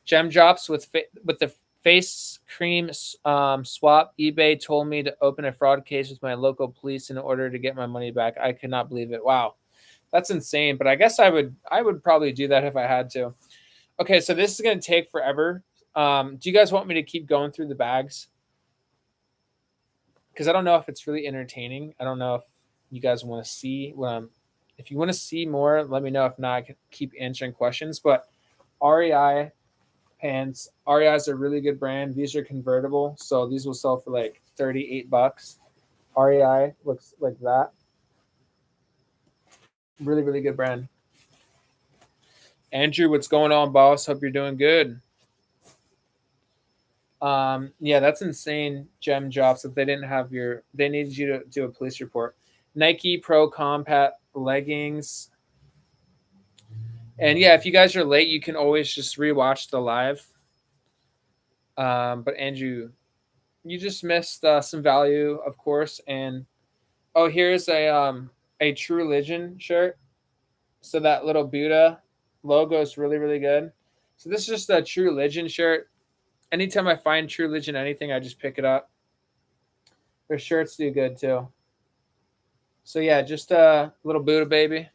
Gem Drops with the face cream swap. eBay told me to open a fraud case with my local police in order to get my money back. I could not believe it. Wow, that's insane. But I guess I would probably do that if I had to. Okay, so this is going to take forever. Do you guys want me to keep going through the bags? Because I don't know if it's really entertaining. I don't know if you guys want to see what I'm. If you want to see more, let me know. If not, I can keep answering questions. But REI pants. REI is a really good brand. These are convertible, so these will sell for like $38. REI looks like that. Really, really good brand. Andrew, what's going on, boss? Hope you're doing good. Yeah, that's insane. Gem Drops. If they didn't have they needed you to do a police report. Nike Pro Combat leggings. And yeah, if you guys are late, you can always just rewatch the live. But Andrew, you just missed some value, of course. And here's a True Religion shirt. So that little Buddha logo is really, really good. So this is just a True Religion shirt. Anytime I find True Religion anything, I just pick it up. Their shirts do good too. So yeah, just a little Buddha baby.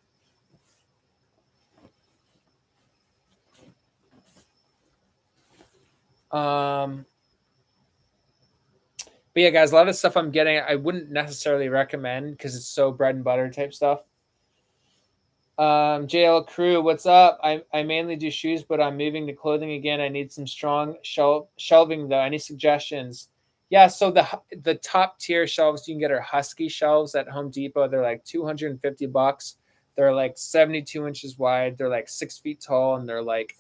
But yeah, guys, a lot of stuff I'm getting, I wouldn't necessarily recommend because it's so bread and butter type stuff. JL Crew, what's up? I mainly do shoes, but I'm moving to clothing again. I need some strong shelving though. Any suggestions? Yeah, so the top tier shelves you can get are Husky shelves at Home Depot. They're like $250. They're like 72 inches wide. They're like 6 feet tall, and they're like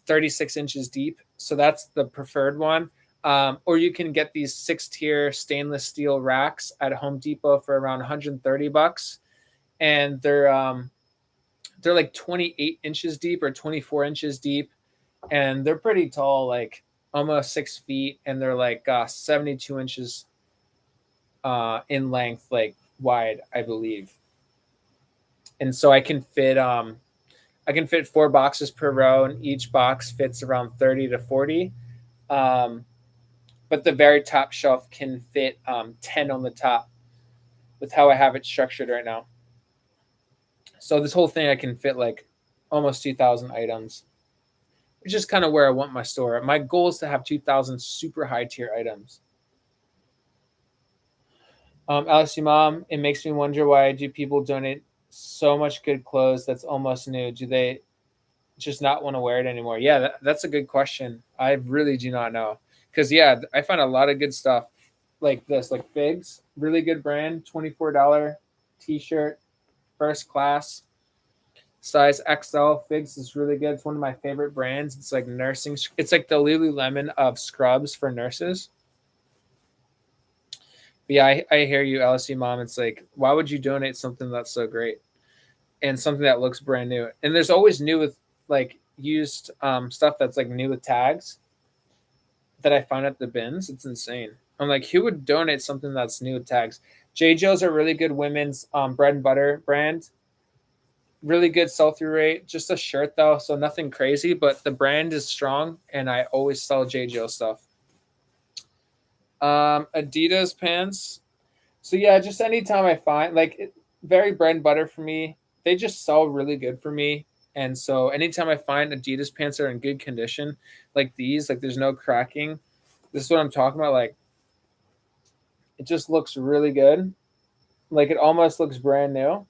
36 inches deep. So that's the preferred one. Or you can get these 6-tier stainless steel racks at Home Depot for around $130, and they're like 28 inches deep or 24 inches deep, and they're pretty tall, like almost 6 feet, and they're like 72 inches in length, like wide, I believe. And so I can fit 4 boxes per row, and each box fits around 30 to 40. But the very top shelf can fit 10 on the top with how I have it structured right now. So this whole thing I can fit like almost 2,000 items, which is kind of where I want my store. My goal is to have 2,000 super high tier items. Alice, mom, it makes me wonder, why do people donate so much good clothes that's almost new? Do they just not want to wear it anymore? Yeah, that's a good question. I really do not know. Because, yeah, I find a lot of good stuff like this, like Figs, really good brand, $24 t-shirt, first class, size XL. Figs is really good. It's one of my favorite brands. It's like nursing. It's like the Lululemon of scrubs for nurses. But yeah, I hear you, LSU mom. It's like, why would you donate something that's so great and something that looks brand new? And there's always new with like used stuff that's like new with tags that I find at the bins. It's insane. I'm like, who would donate something that's new with tags? J. Joe's are really good women's bread and butter brand. Really good sell-through rate. Just a shirt though, so nothing crazy, but the brand is strong, and I always sell J. Joe stuff. Adidas pants. So yeah, just anytime I find very bread and butter for me, they just sell really good for me. And so anytime I find Adidas pants are in good condition, like these, like there's no cracking. This is what I'm talking about. Like it just looks really good. Like it almost looks brand new.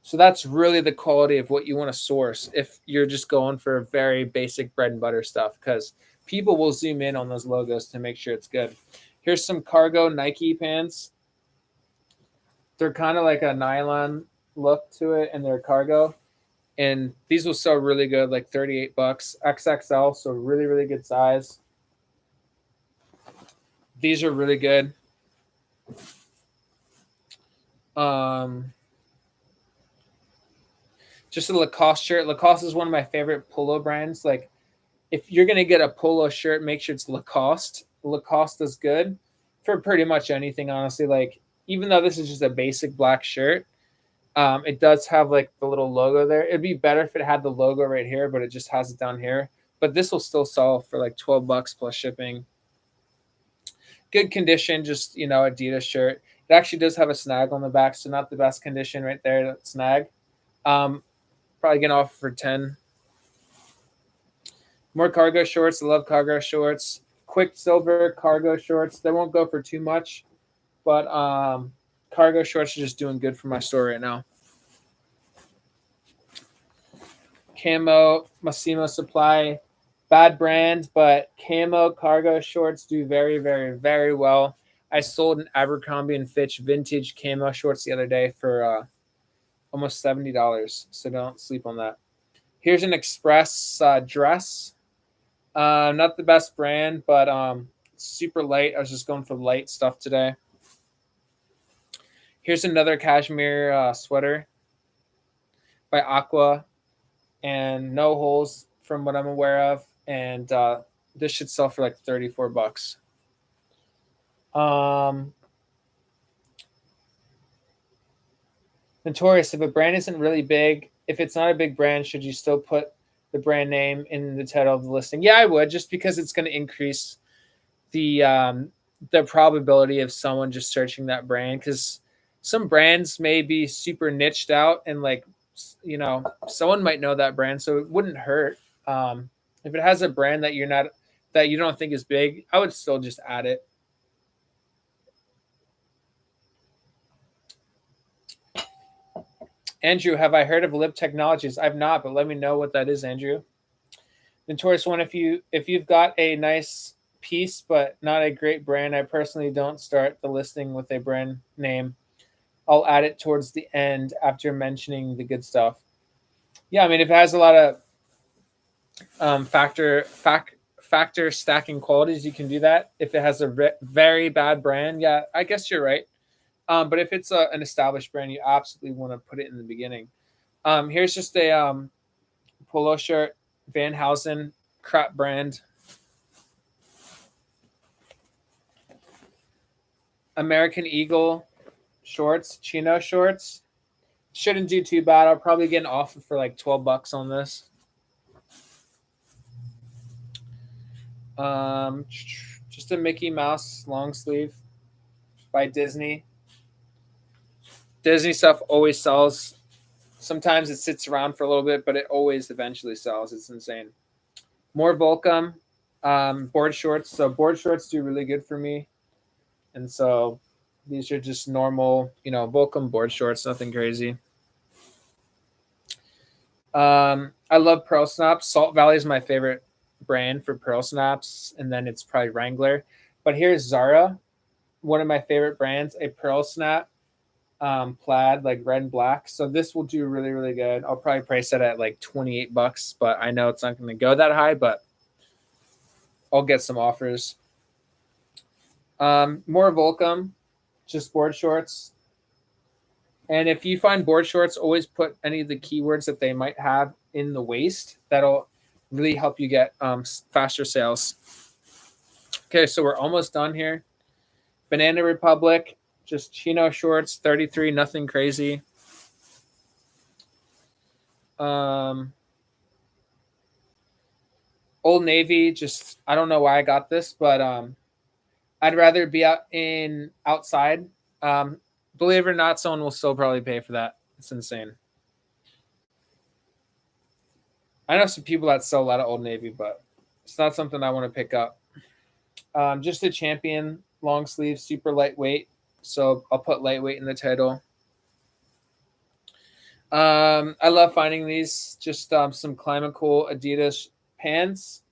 So that's really the quality of what you want to source if you're just going for very basic bread and butter stuff, because people will zoom in on those logos to make sure it's good. Here's some cargo Nike pants. They're kind of like a nylon look to it, and they're cargo. And these will sell really good, like $38, XXL, so really, really good size. These are really good. Just a Lacoste shirt. Lacoste is one of my favorite polo brands. Like, if you're gonna get a polo shirt, make sure it's Lacoste. Lacoste is good for pretty much anything, honestly. Like, even though this is just a basic black shirt, it does have like the little logo there. It'd be better if it had the logo right here, but it just has it down here. But this will still sell for like $12 plus shipping. Good condition, just Adidas shirt. It actually does have a snag on the back, so not the best condition right there. That snag. Probably get off for 10. More cargo shorts. I love cargo shorts. Quicksilver cargo shorts. They won't go for too much, but cargo shorts are just doing good for my store right now. Camo, Massimo Supply, bad brand, but camo cargo shorts do very, very, very well. I sold an Abercrombie and Fitch vintage camo shorts the other day for almost $70, so don't sleep on that. Here's an Express dress. Not the best brand, but super light. I was just going for light stuff today. Here's another cashmere sweater by Aqua, and no holes from what I'm aware of. And this should sell for like $34. Notorious, if a brand isn't really big, if it's not a big brand, should you still put the brand name in the title of the listing? Yeah, I would, just because it's going to increase the probability of someone just searching that brand, because some brands may be super niched out, and someone might know that brand, so it wouldn't hurt if it has a brand that that you don't think is big, I would still just add it. Andrew, have I heard of Lib Technologies? I've not, but let me know what that is, Andrew. Notorious One, if you've got a nice piece but not a great brand, I personally don't start the listing with a brand name. I'll add it towards the end after mentioning the good stuff. Yeah, I mean, if it has a lot of factor stacking qualities, you can do that. If it has a very bad brand, yeah, I guess you're right. But if it's an established brand, you absolutely want to put it in the beginning. Here's just a polo shirt, Van Housen, crap brand. American Eagle shorts, chino shorts. Shouldn't do too bad. I'll probably get an offer for like $12 on this. Just a Mickey Mouse long sleeve by Disney. Disney stuff always sells. Sometimes it sits around for a little bit, but it always eventually sells. It's insane. More Volcom board shorts. So board shorts do really good for me. And so these are just normal, Volcom board shorts, nothing crazy. I love Pearl Snaps. Salt Valley is my favorite brand for Pearl Snaps, and then it's probably Wrangler. But here's Zara, one of my favorite brands, a Pearl Snap plaid, like red and black. So this will do really, really good. I'll probably price it at like $28, but I know it's not going to go that high, but I'll get some offers. More Volcom, just board shorts. And if you find board shorts, always put any of the keywords that they might have in the waist. That'll really help you get faster sales. Okay, so we're almost done here. Banana Republic, just chino shorts, 33, nothing crazy. Old Navy, just I don't know why I got this, but I'd rather be outside. Believe it or not, someone will still probably pay for that. It's insane. I know some people that sell a lot of Old Navy, but it's not something I want to pick up. Just a Champion long sleeve, super lightweight. So I'll put lightweight in the title. I love finding these. Just some Climate Cool Adidas pants.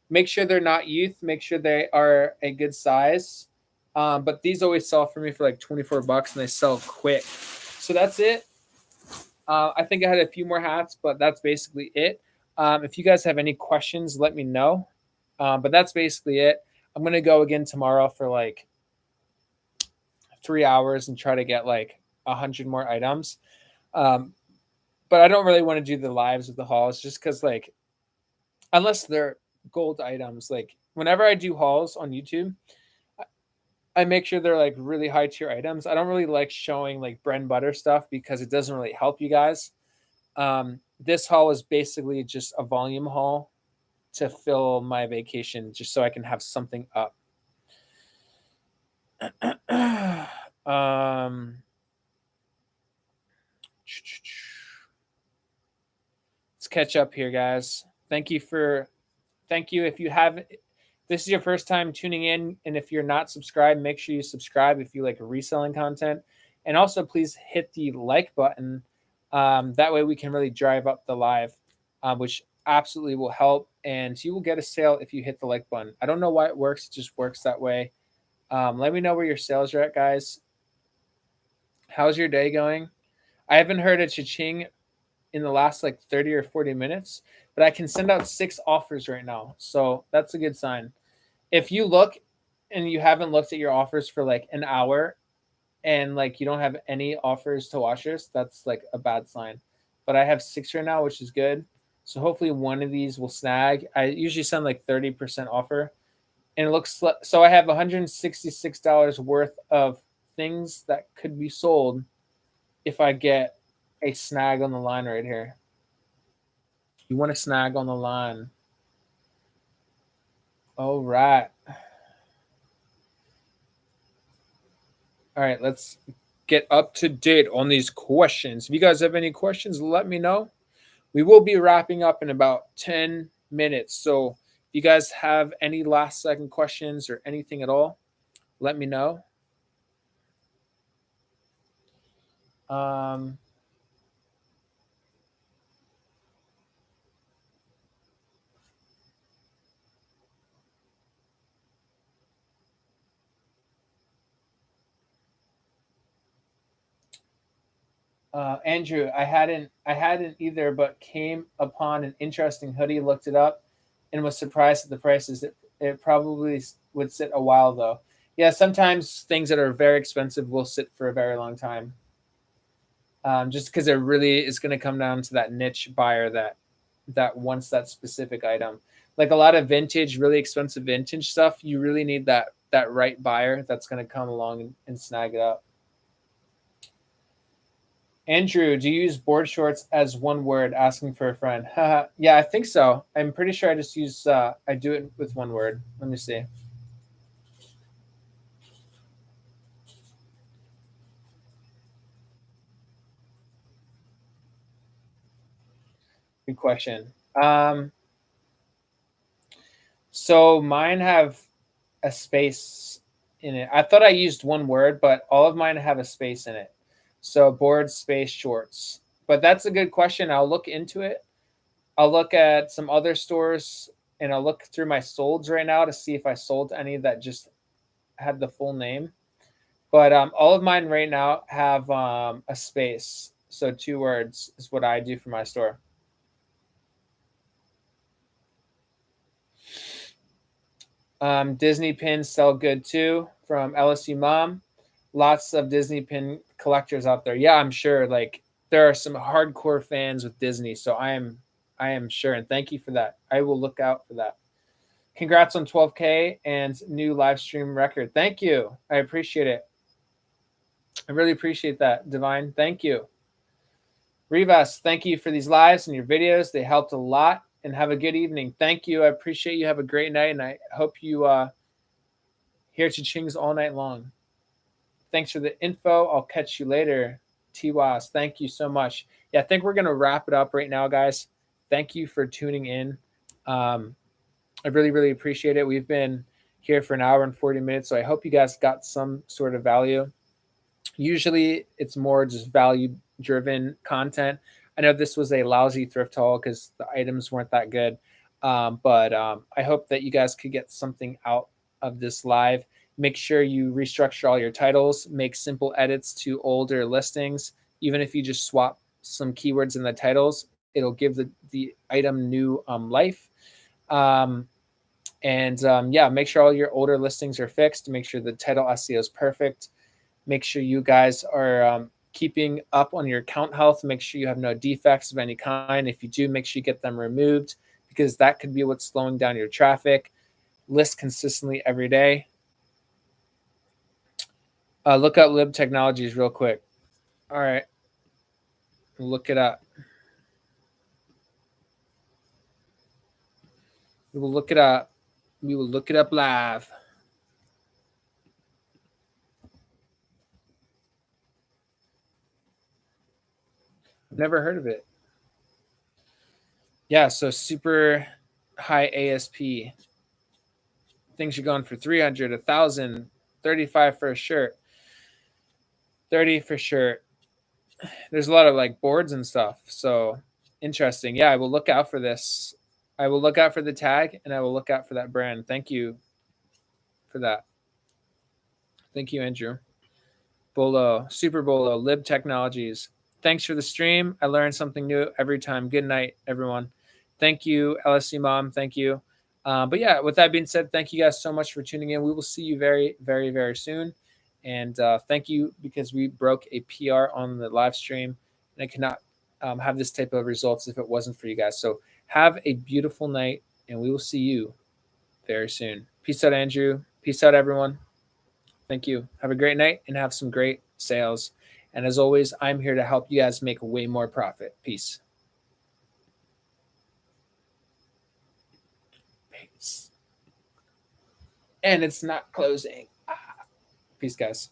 Make sure they're not youth. Make sure they are a good size. But these always sell for me for like $24 and they sell quick. So that's it. I think I had a few more hats, but that's basically it. If you guys have any questions, let me know. But that's basically it. I'm going to go again tomorrow for like 3 hours and try to get like 100 more items. But I don't really want to do the lives of the hauls just because like, unless they're gold items, like whenever I do hauls on YouTube, I make sure they're like really high tier items. I don't really like showing like bread and butter stuff because it doesn't really help you guys. This haul is basically just a volume haul to fill my vacation just so I can have something up. Let's catch up here, guys. Thank you. If you haven't, this is your first time tuning in, and if you're not subscribed, make sure you subscribe if you like reselling content. And also, please hit the like button. That way we can really drive up the live, which absolutely will help. And you will get a sale if you hit the like button. I don't know why it works. It just works that way. Let me know where your sales are at, guys. How's your day going? I haven't heard a cha-ching in the last like 30 or 40 minutes, but I can send out 6 offers right now. So that's a good sign. If you look and you haven't looked at your offers for like an hour and like you don't have any offers to washers, that's like a bad sign. But I have 6 right now, which is good. So hopefully one of these will snag. I usually send like 30% offer. And it looks like, so I have $166 worth of things that could be sold if I get a snag on the line right here. You want a snag on the line. All right. All right, let's get up to date on these questions. If you guys have any questions, let me know. We will be wrapping up in about 10 minutes. So If you guys have any last second questions or anything at all, let me know. Andrew, I hadn't either, but came upon an interesting hoodie, looked it up, and was surprised at the prices. It probably would sit a while though. Yeah, sometimes things that are very expensive will sit for a very long time. Just because it really is going to come down to that niche buyer that wants that specific item. Like a lot of vintage, really expensive vintage stuff, you really need that right buyer that's going to come along and snag it up. Andrew, do you use board shorts as one word? Asking for a friend. Yeah, I think so. I'm pretty sure I just use. I do it with one word. Let me see. Good question. So mine have a space in it. I thought I used one word, but all of mine have a space in it. So board space shorts. But that's a good question. I'll look into it. I'll look at some other stores and I'll look through my solds right now to see if I sold any that just had the full name. But all of mine right now have a space. So 2 words is what I do for my store. Disney pins sell good too from LSU Mom. Lots of Disney pin collectors out there. Yeah, I'm sure. Like there are some hardcore fans with Disney, so I am sure. And thank you for that. I will look out for that. Congrats on 12K and new live stream record. Thank you. I appreciate it. I really appreciate that, Divine. Thank you. Rivas, thank you for these lives and your videos. They helped a lot. And have a good evening. Thank you. I appreciate you. Have a great night. And I hope you hear cha-chings all night long. Thanks for the info. I'll catch you later. Tiwas, thank you so much. Yeah, I think we're going to wrap it up right now, guys. Thank you for tuning in. I really, really appreciate it. We've been here for an hour and 40 minutes, so I hope you guys got some sort of value. Usually it's more just value-driven content. I know this was a lousy thrift haul because the items weren't that good, but I hope that you guys could get something out of this live. Make sure you restructure all your titles, make simple edits to older listings. Even if you just swap some keywords in the titles, it'll give the item new life. Yeah, make sure all your older listings are fixed. Make sure the title SEO is perfect. Make sure you guys are keeping up on your account health. Make sure you have no defects of any kind. If you do, make sure you get them removed because that could be what's slowing down your traffic. List consistently every day. Look up Lib Technologies real quick. All right. Look it up. We will look it up. We will look it up live. Never heard of it. Yeah, so super high ASP. Things are going for 300, 1,000, 35 for a shirt, 30 for shirt. There's a lot of like boards and stuff. So interesting. Yeah, I will look out for this. I will look out for the tag and I will look out for that brand. Thank you for that. Thank you, Andrew. Bolo, Super Bolo, Lib Technologies. Thanks for the stream. I learned something new every time. Good night, everyone. Thank you, LSC Mom. Thank you. But yeah, with that being said, thank you guys so much for tuning in. We will see you very, very, very soon. And thank you because we broke a PR on the live stream. And I could not have this type of results if it wasn't for you guys. So have a beautiful night, and we will see you very soon. Peace out, Andrew. Peace out, everyone. Thank you. Have a great night and have some great sales. And as always, I'm here to help you guys make way more profit. Peace. Peace. And it's not closing. Peace, guys.